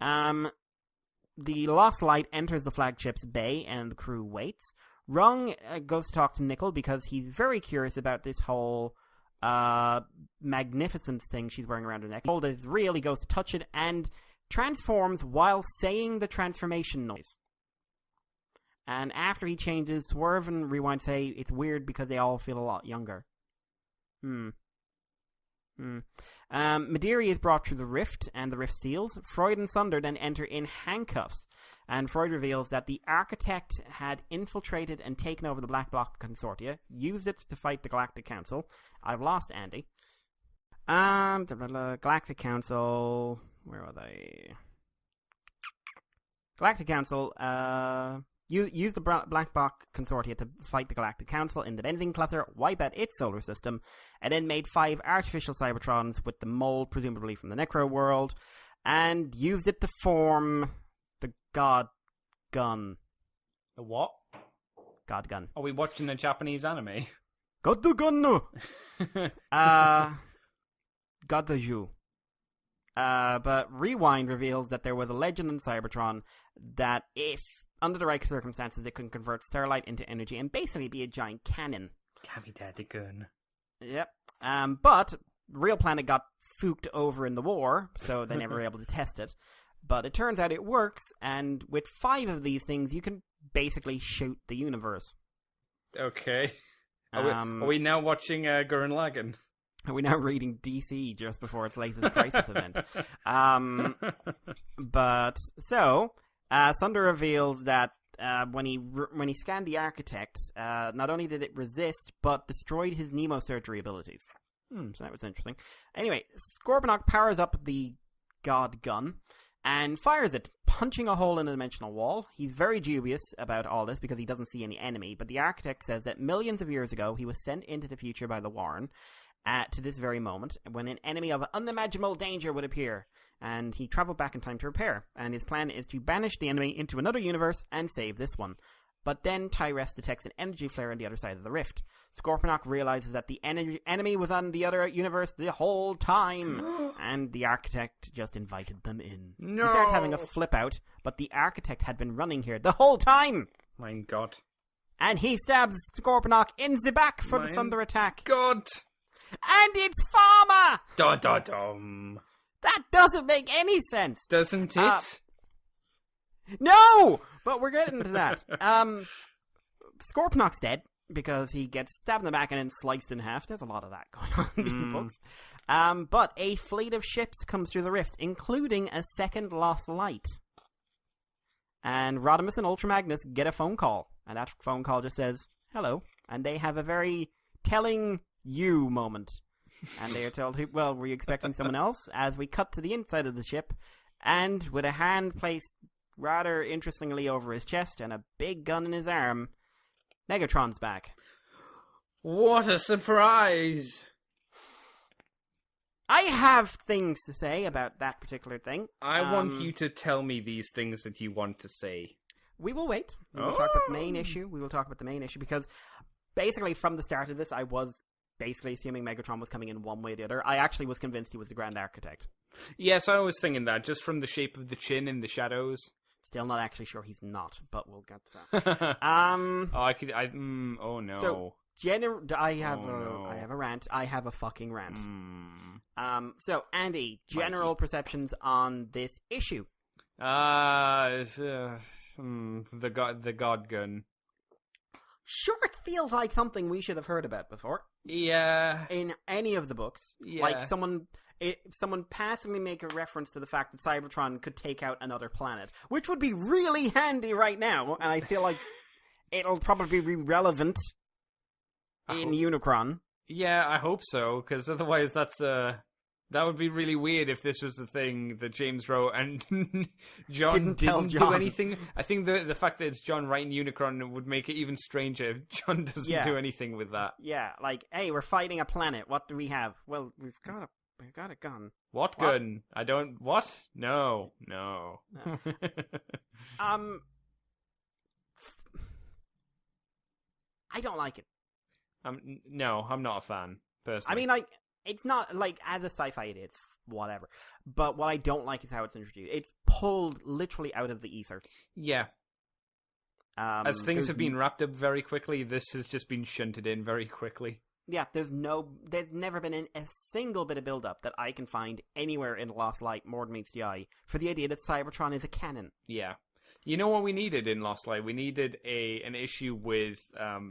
[SPEAKER 2] The Lost Light enters the flagship's bay, and the crew waits. Rung goes to talk to Nickel because he's very curious about this whole magnificence thing she's wearing around her neck. Told that it's real, he goes to touch it and transforms while saying the transformation noise. And after he changes, Swerve and Rewind say it's weird because they all feel a lot younger. Madiri is brought through the rift, and the rift seals. Freud and Thunder then enter in handcuffs, and Freud reveals that the Architect had infiltrated and taken over the Black Block Consortia, used it to fight the Galactic Council. I've lost Andy. Galactic Council... Where are they? Galactic Council, used the Black Block Consortia to fight the Galactic Council in the Bending Cluster, wipe out its solar system, and then made 5 artificial Cybertrons with the mold, presumably from the Necro world, and used it to form the God Gun.
[SPEAKER 3] The what?
[SPEAKER 2] God Gun.
[SPEAKER 3] Are we watching a Japanese anime?
[SPEAKER 2] God the Gun! God the Ju. But Rewind reveals that there was a legend in Cybertron that if, under the right circumstances, it could convert starlight into energy and basically be a giant cannon.
[SPEAKER 3] Cammy Daddy Gun.
[SPEAKER 2] Yep. But real planet got fooked over in the war, so they never were able to test it. But it turns out it works, and with 5 of these things, you can basically shoot the universe.
[SPEAKER 3] Okay. Are we now watching Gurren Lagann?
[SPEAKER 2] Are we now reading DC just before its latest crisis event? But so Thunder reveals that when he scanned the Architect, not only did it resist, but destroyed his Nemosurgery abilities. So that was interesting. Anyway, Scorponok powers up the God Gun and fires it, punching a hole in a dimensional wall. He's very dubious about all this because he doesn't see any enemy, but the Architect says that millions of years ago he was sent into the future by the Warren to this very moment, when an enemy of unimaginable danger would appear, and he traveled back in time to repair, and his plan is to banish the enemy into another universe and save this one. But then Tyrest detects an energy flare on the other side of the rift. Scorponok realizes that the enemy was on the other universe the whole time, and the Architect just invited them in.
[SPEAKER 3] No!
[SPEAKER 2] He starts having a flip out, but the Architect had been running here the whole time!
[SPEAKER 3] My God.
[SPEAKER 2] And he stabs Scorponok in the back for the thunder attack.
[SPEAKER 3] God!
[SPEAKER 2] And it's Farmer!
[SPEAKER 3] Da-da-dum.
[SPEAKER 2] That doesn't make any sense!
[SPEAKER 3] Doesn't it?
[SPEAKER 2] No! But we're getting to that. Scorponok's dead, because he gets stabbed in the back and then sliced in half. There's a lot of that going on in these books. But a fleet of ships comes through the rift, including a second Lost Light. And Rodimus and Ultra Magnus get a phone call, and that phone call just says, hello. And they have a very telling you moment. And they are told, well, were you expecting someone else? As we cut to the inside of the ship, and with a hand placed rather interestingly over his chest and a big gun in his arm, Megatron's back.
[SPEAKER 3] What a surprise!
[SPEAKER 2] I have things to say about that particular thing.
[SPEAKER 3] I want you to tell me these things that you want to say.
[SPEAKER 2] We will wait. We will talk about the main issue. We will talk about the main issue because basically from the start of this, I was basically assuming Megatron was coming in one way or the other. I actually was convinced he was the Grand Architect.
[SPEAKER 3] Yes, I was thinking that, just from the shape of the chin in the shadows.
[SPEAKER 2] Still not actually sure he's not, but we'll get to that.
[SPEAKER 3] Oh no.
[SPEAKER 2] So, I have a rant. I have a fucking rant. So, Andy, general perceptions on this issue.
[SPEAKER 3] The God Gun.
[SPEAKER 2] Sure, it feels like something we should have heard about before.
[SPEAKER 3] Yeah.
[SPEAKER 2] In any of the books.
[SPEAKER 3] Yeah.
[SPEAKER 2] Like, someone passingly make a reference to the fact that Cybertron could take out another planet, which would be really handy right now, and I feel like it'll probably be relevant in Unicron.
[SPEAKER 3] Yeah, I hope so, because otherwise that would be really weird if this was the thing that James wrote and John didn't do anything. I think the fact that it's John writing Unicron would make it even stranger if John doesn't do anything with that.
[SPEAKER 2] Yeah, like, hey, we're fighting a planet. What do we have? Well, we've got a gun.
[SPEAKER 3] What gun? I don't... What? No.
[SPEAKER 2] I don't like it.
[SPEAKER 3] No, I'm not a fan, personally.
[SPEAKER 2] I mean, like, it's not, like, as a sci-fi idiot, it's whatever. But what I don't like is how it's introduced. It's pulled literally out of the ether.
[SPEAKER 3] Yeah. As things have been wrapped up very quickly, this has just been shunted in very quickly. Yeah,
[SPEAKER 2] there's never been a single bit of build-up that I can find anywhere in Lost Light, more than meets the eye, for the idea that Cybertron is a canon.
[SPEAKER 3] Yeah. You know what we needed in Lost Light? We needed an issue with,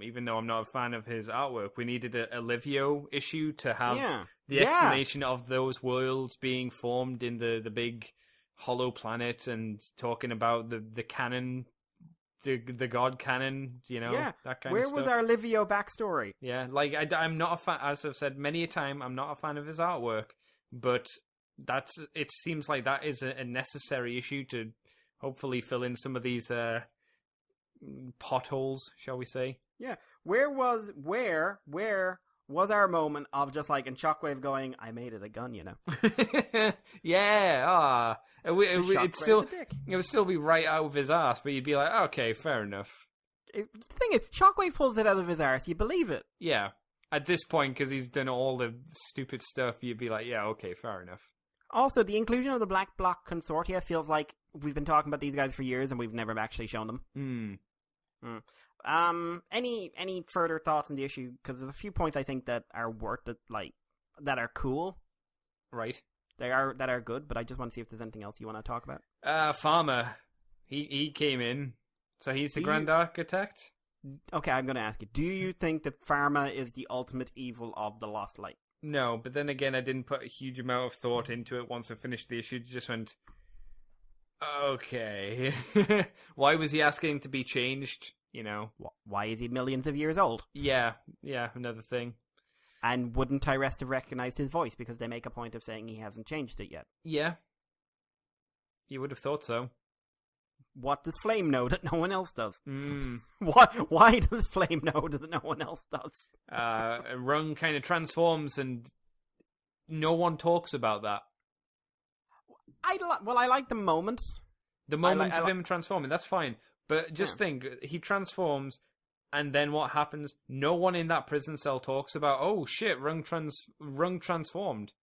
[SPEAKER 3] even though I'm not a fan of his artwork, we needed a Livio issue to have the explanation of those worlds being formed in the big hollow planet and talking about the canon, the god canon, you know, that kind of stuff.
[SPEAKER 2] Where was our Livio backstory?
[SPEAKER 3] Yeah, like, I'm not a fan, as I've said many a time, I'm not a fan of his artwork, but it seems like that is a necessary issue to hopefully fill in some of these potholes, shall we say? Yeah.
[SPEAKER 2] Where was our moment of just like in Shockwave going, I made it a gun, you know?
[SPEAKER 3] Yeah. It would still be right out of his ass, but you'd be like, okay, fair enough.
[SPEAKER 2] The thing is, Shockwave pulls it out of his arse. You believe it?
[SPEAKER 3] Yeah. At this point, because he's done all the stupid stuff, you'd be like, yeah, okay, fair enough.
[SPEAKER 2] Also, the inclusion of the Black Block Consortia feels like we've been talking about these guys for years and we've never actually shown them. Any further thoughts on the issue? Because there's a few points I think that are worth it, like, that are cool.
[SPEAKER 3] Right.
[SPEAKER 2] That are good, but I just want to see if there's anything else you want to talk about.
[SPEAKER 3] Farmer. He came in, so he's the Grand Architect?
[SPEAKER 2] Okay, I'm going to ask you. Do you think that Pharma is the ultimate evil of the Lost Light?
[SPEAKER 3] No, but then again, I didn't put a huge amount of thought into it once I finished the issue. Just went, okay. Why was he asking to be changed? You know?
[SPEAKER 2] Why is he millions of years old?
[SPEAKER 3] Yeah, another thing.
[SPEAKER 2] And wouldn't Tyrest have recognized his voice because they make a point of saying he hasn't changed it yet?
[SPEAKER 3] Yeah. You would have thought so.
[SPEAKER 2] What does Flame know that no one else does? Why does Flame know that no one else does?
[SPEAKER 3] Rung kind of transforms and no one talks about that.
[SPEAKER 2] I like the moments.
[SPEAKER 3] The moments of him transforming, that's fine. But just think, he transforms and then what happens? No one in that prison cell talks about, oh shit, Rung transformed.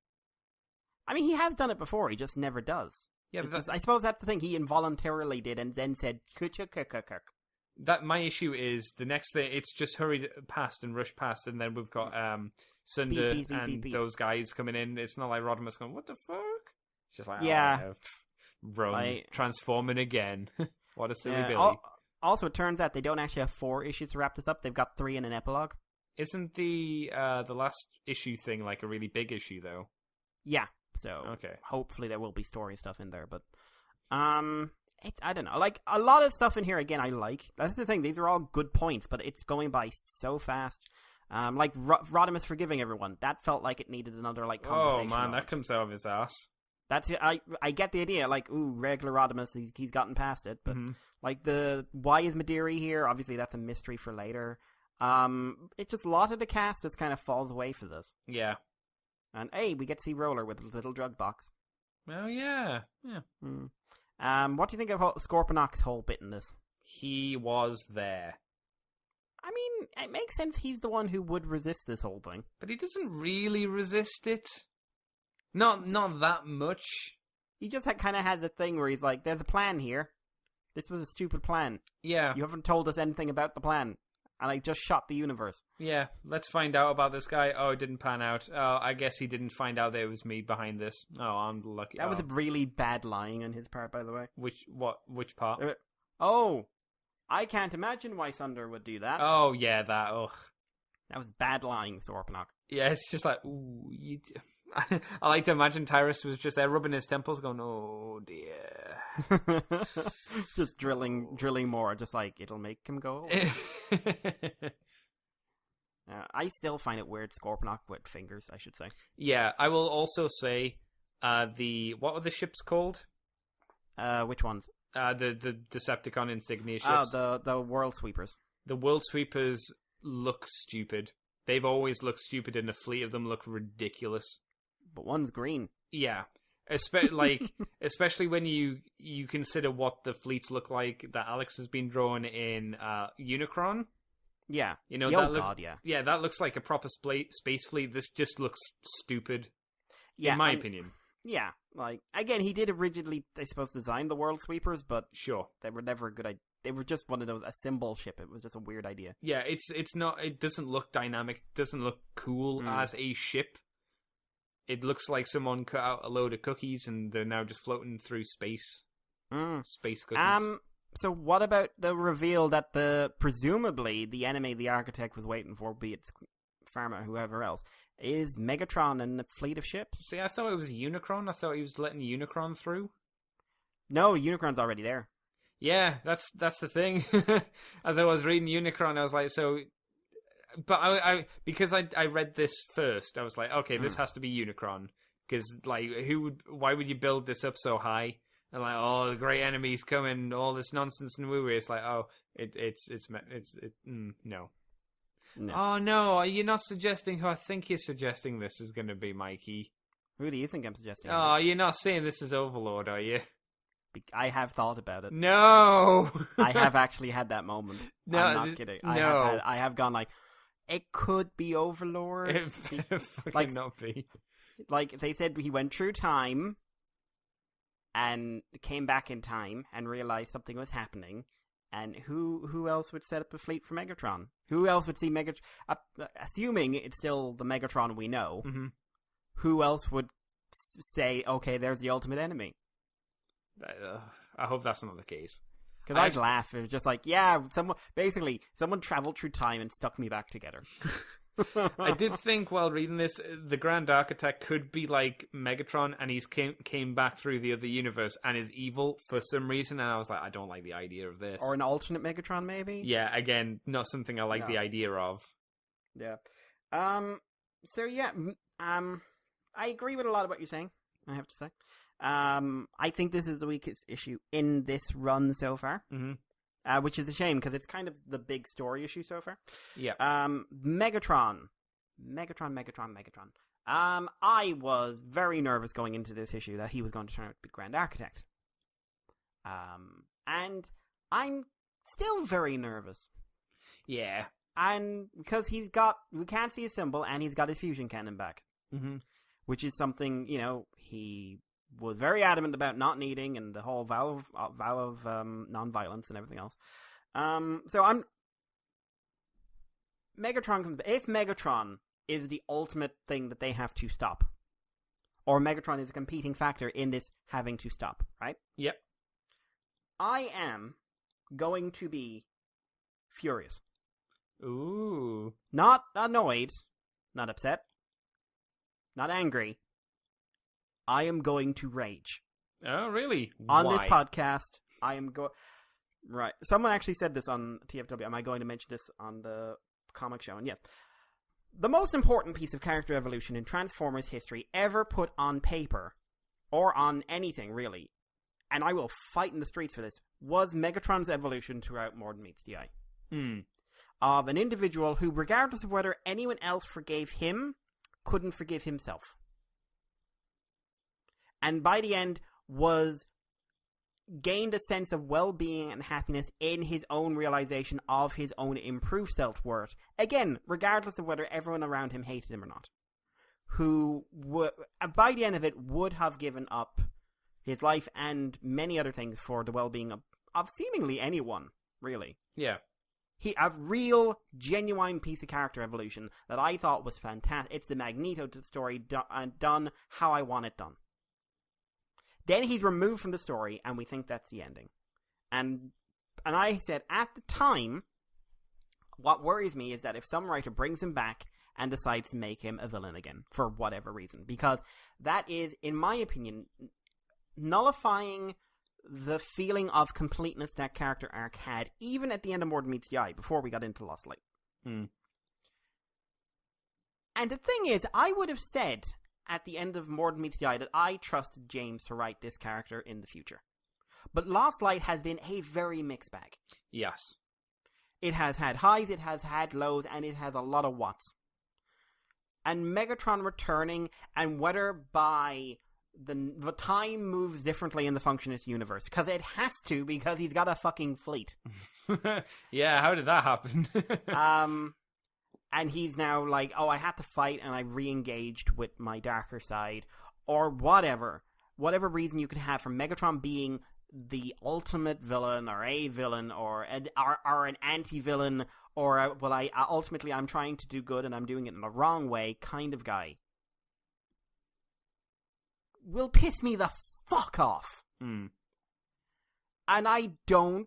[SPEAKER 3] I
[SPEAKER 2] mean, he has done it before, he just never does. Yeah, but I suppose that's the thing. He involuntarily did, and then said,
[SPEAKER 3] That my issue is the next thing. It's just hurried past and rushed past, and then we've got Sunder and those guys coming in. It's not like Rodimus going, "What the fuck?" It's just like, Run, transforming again. What a silly Billy.
[SPEAKER 2] Also, it turns out they don't actually have 4 issues to wrap this up. They've got 3 in an epilogue.
[SPEAKER 3] Isn't the last issue thing like a really big issue though?
[SPEAKER 2] Yeah. So hopefully there will be story stuff in there, but I don't know. Like a lot of stuff in here again, I like. That's the thing; these are all good points, but it's going by so fast. Like Rodimus forgiving everyone, that felt like it needed another like conversation.
[SPEAKER 3] Oh man, that comes out of his ass.
[SPEAKER 2] That's it. I get the idea. Like, regular Rodimus, he's gotten past it, but like why is Madiri here? Obviously, that's a mystery for later. It's just a lot of the cast just kind of falls away for this.
[SPEAKER 3] Yeah.
[SPEAKER 2] And hey, we get to see Roller with a little drug box.
[SPEAKER 3] Oh yeah.
[SPEAKER 2] What do you think of Scorponok's whole bit in this?
[SPEAKER 3] He was there.
[SPEAKER 2] I mean, it makes sense he's the one who would resist this whole thing.
[SPEAKER 3] But he doesn't really resist it. Not that much.
[SPEAKER 2] He just kind of has a thing where he's like, there's a plan here. This was a stupid plan.
[SPEAKER 3] Yeah.
[SPEAKER 2] You haven't told us anything about the plan. And I just shot the universe.
[SPEAKER 3] Yeah, let's find out about this guy. Oh, it didn't pan out. Oh, I guess he didn't find out that it was me behind this. Oh, I'm lucky.
[SPEAKER 2] That was really bad lying on his part, by the way.
[SPEAKER 3] Which part?
[SPEAKER 2] I can't imagine why Thunder would do that.
[SPEAKER 3] Oh, yeah, that. Ugh.
[SPEAKER 2] That was bad lying, Sorponok.
[SPEAKER 3] Yeah, it's just like, ooh, I like to imagine Tyrus was just there rubbing his temples going, oh dear.
[SPEAKER 2] Just drilling more, just like, it'll make him go away. I still find it weird, Scorponok with fingers, I should say.
[SPEAKER 3] Yeah, I will also say, what were the ships called?
[SPEAKER 2] Which ones?
[SPEAKER 3] The Decepticon insignia ships.
[SPEAKER 2] Oh, the World Sweepers.
[SPEAKER 3] The World Sweepers look stupid. They've always looked stupid, and a fleet of them look ridiculous.
[SPEAKER 2] But one's green.
[SPEAKER 3] Yeah. Especially when you consider what the fleets look like that Alex has been drawn in Unicron.
[SPEAKER 2] Yeah.
[SPEAKER 3] You know,
[SPEAKER 2] yeah,
[SPEAKER 3] that looks like a proper space fleet. This just looks stupid,
[SPEAKER 2] in
[SPEAKER 3] my opinion.
[SPEAKER 2] Yeah, like, again, he did originally, I suppose, design the World Sweepers, but
[SPEAKER 3] sure,
[SPEAKER 2] they were never a good idea. They were just one of those, a symbol ship. It was just a weird idea.
[SPEAKER 3] Yeah, it's not, it doesn't look dynamic, doesn't look cool as a ship. It looks like someone cut out a load of cookies and they're now just floating through space. Space cookies.
[SPEAKER 2] So what about the reveal that presumably the enemy the architect was waiting for, be it Pharma or whoever else, is Megatron and the fleet of ships?
[SPEAKER 3] See, I thought it was Unicron. I thought he was letting Unicron through.
[SPEAKER 2] No, Unicron's already there.
[SPEAKER 3] Yeah, that's the thing. As I was reading Unicron, I was like, so... But I because I read this first, I was like, okay, this has to be Unicron. Because, like, why would you build this up so high? And like, oh, the great enemy's coming, all this nonsense and woo-woo. It's like, oh, no. Oh, no, you're not suggesting who I think you're suggesting this is going to be, Mikey.
[SPEAKER 2] Who do you think I'm suggesting?
[SPEAKER 3] Oh, you're not saying this is Overlord, are you?
[SPEAKER 2] I have thought about it.
[SPEAKER 3] No!
[SPEAKER 2] I have actually had that moment.
[SPEAKER 3] No,
[SPEAKER 2] I'm not kidding.
[SPEAKER 3] No.
[SPEAKER 2] I have gone like, it could be Overlord.
[SPEAKER 3] It fucking not be.
[SPEAKER 2] Like, they said he went through time and came back in time and realized something was happening. And who else would set up a fleet for Megatron? Who else would see Megatron? Assuming it's still the Megatron we know, who else would say, okay, there's the ultimate enemy?
[SPEAKER 3] I hope that's not the case.
[SPEAKER 2] Because I'd laugh. It was just like, yeah, someone traveled through time and stuck me back together.
[SPEAKER 3] I did think while reading this, the Grand Architect could be like Megatron, and he's came back through the other universe and is evil for some reason, and I was like, I don't like the idea of this.
[SPEAKER 2] Or an alternate Megatron, maybe?
[SPEAKER 3] Yeah, again, not something I like the idea of.
[SPEAKER 2] Yeah. So yeah, I agree with a lot of what you're saying, I have to say. I think this is the weakest issue in this run so far. Which is a shame, because it's kind of the big story issue so far.
[SPEAKER 3] Yeah.
[SPEAKER 2] Megatron. I was very nervous going into this issue that he was going to turn out to be Grand Architect. And I'm still very nervous.
[SPEAKER 3] Yeah.
[SPEAKER 2] And because we can't see his symbol, and he's got his fusion cannon back. Which is something, he was very adamant about not needing, and the whole vow of non-violence and everything else. So if Megatron is the ultimate thing that they have to stop, or Megatron is a competing factor in this having to stop, right?
[SPEAKER 3] Yep.
[SPEAKER 2] I am going to be furious.
[SPEAKER 3] Ooh.
[SPEAKER 2] Not annoyed, not upset, not angry. I am going to rage.
[SPEAKER 3] Oh, really?
[SPEAKER 2] On
[SPEAKER 3] Why?
[SPEAKER 2] this podcast, I am going... Right. Someone actually said this on TFW. Am I going to mention this on the comic show? And yes. The most important piece of character evolution in Transformers history ever put on paper, or on anything, really, and I will fight in the streets for this, was Megatron's evolution throughout More Than Meets the Eye. Of an individual who, regardless of whether anyone else forgave him, couldn't forgive himself. And by the end, was gained a sense of well-being and happiness in his own realization of his own improved self-worth. Again, regardless of whether everyone around him hated him or not. Who, by the end of it, would have given up his life and many other things for the well-being of seemingly anyone, really.
[SPEAKER 3] Yeah.
[SPEAKER 2] A real, genuine piece of character evolution that I thought was fantastic. It's the Magneto story done how I want it done. Then he's removed from the story, and we think that's the ending. And I said, at the time, what worries me is that if some writer brings him back and decides to make him a villain again, for whatever reason. Because that is, in my opinion, nullifying the feeling of completeness that character arc had, even at the end of Morden Meets the Eye, before we got into Lost Light.
[SPEAKER 3] Hmm.
[SPEAKER 2] And the thing is, I would have said at the end of Morden Meets the Eye that I trusted James to write this character in the future. But Lost Light has been a very mixed bag.
[SPEAKER 3] Yes.
[SPEAKER 2] It has had highs, it has had lows, and it has a lot of whats. And Megatron returning, and whether by the time moves differently in the Functionist universe, because it has to, because he's got a fucking fleet.
[SPEAKER 3] Yeah, how did that happen?
[SPEAKER 2] And he's now like, oh, I had to fight and I re-engaged with my darker side, or whatever reason you could have for Megatron being the ultimate villain, or a villain, or an anti-villain, or I'm trying to do good and I'm doing it in the wrong way kind of guy, will piss me the fuck off.
[SPEAKER 3] Mm.
[SPEAKER 2] And I don't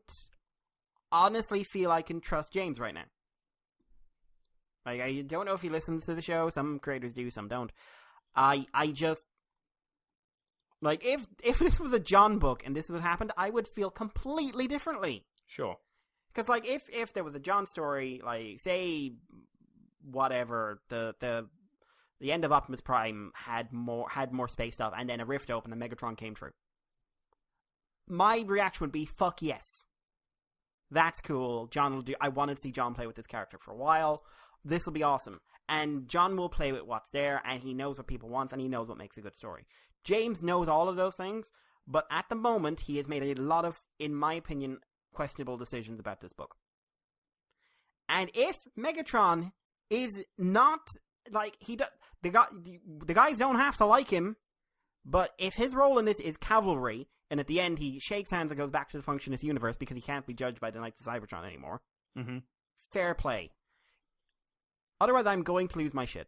[SPEAKER 2] honestly feel I can trust James right now. Like, I don't know if he listens to the show. Some creators do, some don't. I just... Like, if this was a John book and this would happen, I would feel completely differently.
[SPEAKER 3] Sure.
[SPEAKER 2] Because, like, if there was a John story, like, say, whatever, the end of Optimus Prime had more space stuff, and then a rift opened and Megatron came true. My reaction would be, fuck yes. That's cool. I wanted to see John play with this character for a while. This will be awesome. And John will play with what's there, and he knows what people want, and he knows what makes a good story. James knows all of those things, but at the moment, he has made a lot of, in my opinion, questionable decisions about this book. And if Megatron is not, like, the guys don't have to like him, but if his role in this is cavalry, and at the end he shakes hands and goes back to the Functionist universe because he can't be judged by the Knights of Cybertron anymore, fair play. Otherwise, I'm going to lose my shit.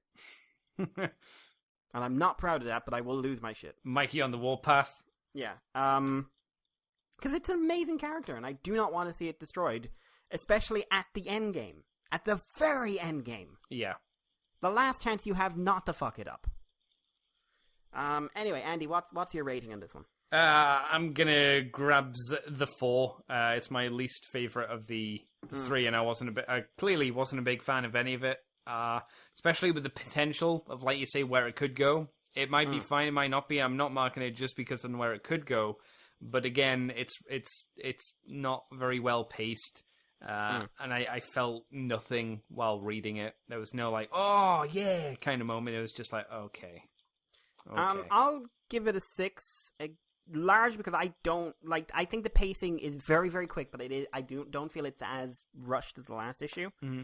[SPEAKER 2] And I'm not proud of that, but I will lose my shit.
[SPEAKER 3] Mikey on the warpath.
[SPEAKER 2] Yeah. Because it's an amazing character, and I do not want to see it destroyed, especially at the end game. At the very end game.
[SPEAKER 3] Yeah.
[SPEAKER 2] The last chance you have not to fuck it up. Anyway, Andy, what's your rating on this one?
[SPEAKER 3] I'm gonna grab the 4. It's my least favorite of the 3, and I clearly wasn't a big fan of any of it. Especially with the potential of, like you say, where it could go. It might be fine, it might not be. I'm not marking it just because of where it could go. But again, it's not very well paced. And I felt nothing while reading it. There was no like, oh yeah, kind of moment. It was just like, okay.
[SPEAKER 2] I'll give it a 6. Large because I think the pacing is very, very quick, but I don't feel it's as rushed as the last issue. Mm-hmm.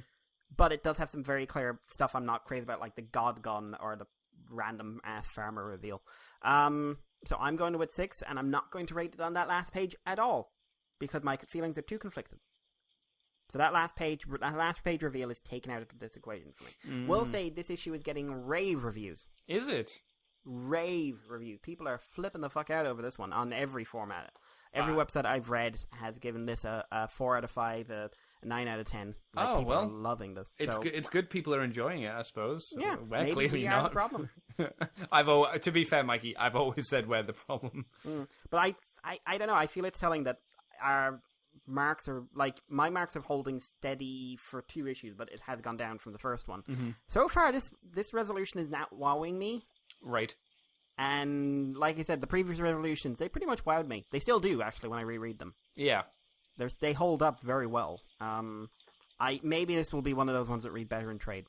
[SPEAKER 2] But it does have some very clear stuff I'm not crazy about, like the God Gun or the random ass farmer reveal. So I'm going to it 6, and I'm not going to rate it on that last page at all because my feelings are too conflicted. So that last page reveal is taken out of this equation for me. We'll say this issue is getting rave reviews.
[SPEAKER 3] Is it?
[SPEAKER 2] Rave reviews. People are flipping the fuck out over this one on every format. Every website I've read has given this a 4 out of 5, a 9 out of 10. Like, people are loving this.
[SPEAKER 3] It's good people are enjoying it, I suppose.
[SPEAKER 2] Yeah,
[SPEAKER 3] we're
[SPEAKER 2] maybe
[SPEAKER 3] clearly
[SPEAKER 2] we
[SPEAKER 3] not
[SPEAKER 2] are the problem.
[SPEAKER 3] To be fair, Mikey, I've always said we're the problem.
[SPEAKER 2] But I don't know. I feel it's telling that our marks are, like, my marks are holding steady for 2 issues, but it has gone down from the first one. Mm-hmm. So far, this resolution is not wowing me.
[SPEAKER 3] Right.
[SPEAKER 2] And like I said, the previous resolutions, they pretty much wowed me. They still do, actually, when I reread them.
[SPEAKER 3] Yeah.
[SPEAKER 2] They hold up very well. Maybe this will be one of those ones that read better in trade.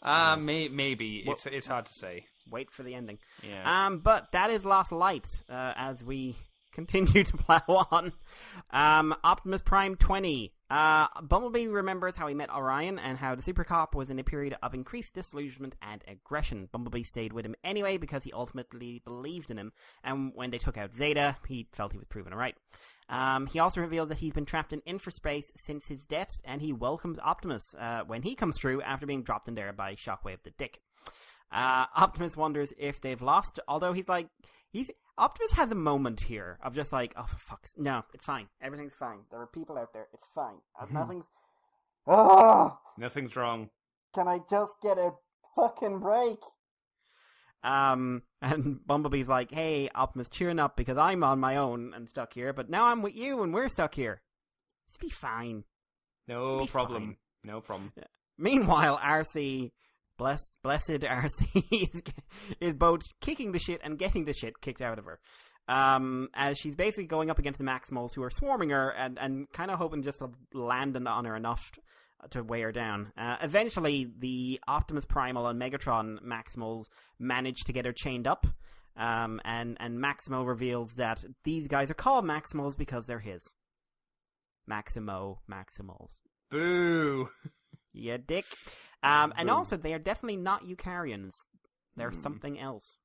[SPEAKER 3] Maybe. It's hard to say.
[SPEAKER 2] Wait for the ending.
[SPEAKER 3] Yeah.
[SPEAKER 2] But that is Lost Light, as we continue to plow on. Optimus Prime 20. Bumblebee remembers how he met Orion and how the Super Cop was in a period of increased disillusionment and aggression. Bumblebee stayed with him anyway because he ultimately believed in him, and when they took out Zeta, he felt he was proven right. He also reveals that he's been trapped in infraspace since his death, and he welcomes Optimus when he comes through after being dropped in there by Shockwave the Dick. Optimus wonders if they've lost, although Optimus has a moment here of just like, oh, for fuck's... No, it's fine. Everything's fine. There are people out there. It's fine. Nothing's... Oh!
[SPEAKER 3] Nothing's wrong.
[SPEAKER 2] Can I just get a fucking break? And Bumblebee's like, hey, Optimus, cheering up because I'm on my own and stuck here, but now I'm with you and we're stuck here. Just be fine.
[SPEAKER 3] No problem. No problem.
[SPEAKER 2] Yeah. Meanwhile, RC... Blessed RC is both kicking the shit and getting the shit kicked out of her. As she's basically going up against the Maximals who are swarming her and kind of hoping just to land on her enough to weigh her down. Eventually, the Optimus Primal and Megatron Maximals manage to get her chained up. And Maximo reveals that these guys are called Maximals because they're his. Maximals.
[SPEAKER 3] Boo!
[SPEAKER 2] Yeah, dick. And also, they are definitely not Eukaryotes. They're something else.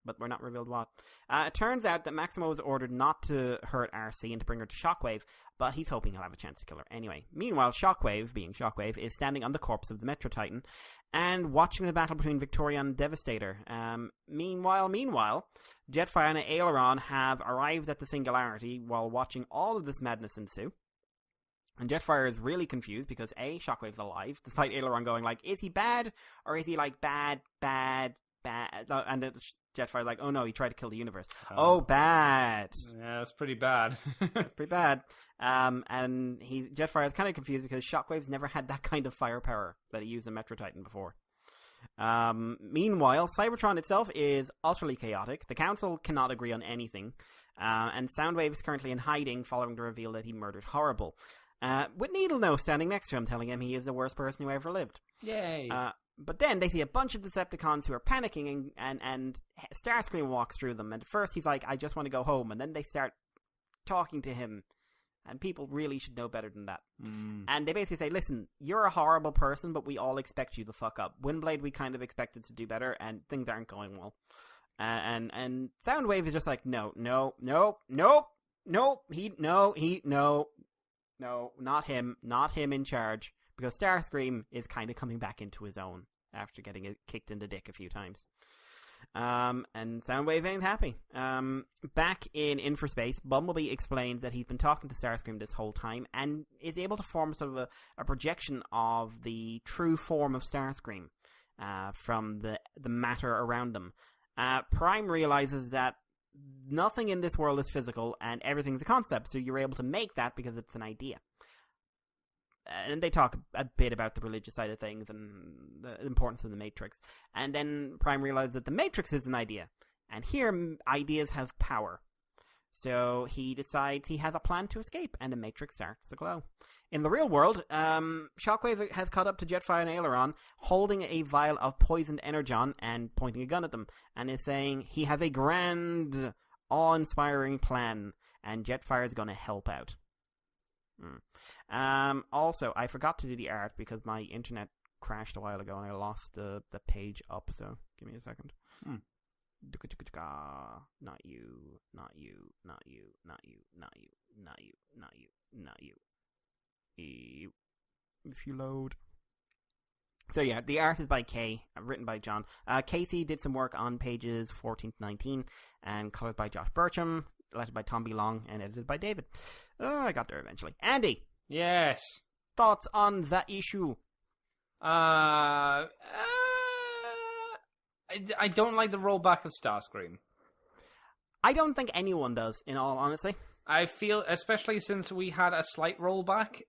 [SPEAKER 2] But we're not revealed what. It turns out that Maximo was ordered not to hurt RC and to bring her to Shockwave, but he's hoping he'll have a chance to kill her anyway. Meanwhile, Shockwave, being Shockwave, is standing on the corpse of the Metro Titan and watching the battle between Victoria and Devastator. Meanwhile, Jetfire and Aileron have arrived at the Singularity while watching all of this madness ensue. And Jetfire is really confused because A, Shockwave's alive, despite Aileron going like, is he bad? Or is he like bad? And Jetfire's like, oh no, he tried to kill the universe. Oh, bad.
[SPEAKER 3] Yeah, that's pretty bad.
[SPEAKER 2] That's pretty bad. And Jetfire is kind of confused because Shockwave's never had that kind of firepower that he used in Metro Titan before. Meanwhile, Cybertron itself is utterly chaotic. The Council cannot agree on anything. And Soundwave is currently in hiding following the reveal that he murdered Horrible. With Needlenose standing next to him, telling him he is the worst person who ever lived.
[SPEAKER 3] Yay!
[SPEAKER 2] But then they see a bunch of Decepticons who are panicking, and Starscream walks through them. And at first he's like, I just want to go home. And then they start talking to him. And people really should know better than that. And they basically say, listen, you're a horrible person, but we all expect you to fuck up. Windblade, we kind of expected to do better, and things aren't going well. And Soundwave is just like, no, not him in charge, because Starscream is kind of coming back into his own after getting it kicked in the dick a few times. And Soundwave ain't happy. Back in infraspace, Bumblebee explains that he's been talking to Starscream this whole time and is able to form sort of a projection of the true form of Starscream from the matter around them. Prime realizes that nothing in this world is physical and everything's a concept, so you're able to make that because it's an idea. And they talk a bit about the religious side of things and the importance of the Matrix. And then Prime realizes that the Matrix is an idea. And here, ideas have power. So he decides he has a plan to escape, and the Matrix starts to glow. In the real world, Shockwave has caught up to Jetfire and Aileron, holding a vial of poisoned energon and pointing a gun at them, and is saying he has a grand, awe-inspiring plan, and Jetfire is going to help out. Also, I forgot to do the art because my internet crashed a while ago and I lost the page up, so give me a second. Not you. If you load. So yeah, the art is by Kay, written by John. Casey did some work on pages 14 to 19, and colored by Josh Burcham, lettered by Tom B. Long, and edited by David. I got there eventually. Andy!
[SPEAKER 3] Yes!
[SPEAKER 2] Thoughts on that issue?
[SPEAKER 3] I don't like the rollback of Starscream.
[SPEAKER 2] I don't think anyone does, in all honesty.
[SPEAKER 3] I feel, especially since we had a slight rollback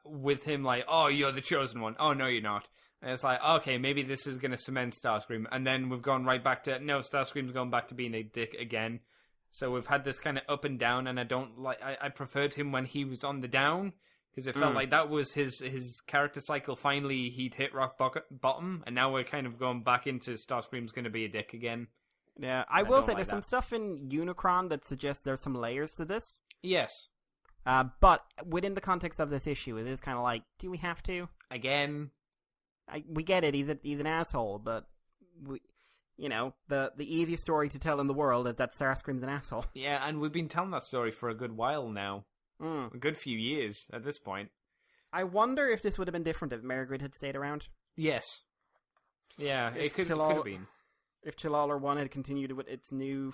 [SPEAKER 3] with him like, oh, you're the chosen one. Oh, no, you're not. And it's like, okay, maybe this is going to cement Starscream. And then we've gone right back to, no, Starscream's going back to being a dick again. So we've had this kind of up and down, and I preferred him when he was on the down, because it felt like that was his character cycle. Finally, he'd hit rock bottom, and now we're kind of going back into Starscream's going to be a dick again.
[SPEAKER 2] Yeah, I will say
[SPEAKER 3] like
[SPEAKER 2] there's some stuff in Unicron that suggests there's some layers to this.
[SPEAKER 3] Yes.
[SPEAKER 2] But within the context of this issue, it is kind of like, do we have to?
[SPEAKER 3] Again.
[SPEAKER 2] We get it, he's an asshole, but the easiest story to tell in the world is that Starscream's an asshole.
[SPEAKER 3] Yeah, and we've been telling that story for a good while now. A good few years at this point.
[SPEAKER 2] I wonder if this would have been different if Margaret had stayed around.
[SPEAKER 3] Yes. Yeah, it could have been.
[SPEAKER 2] If Chilala 1 had continued with its new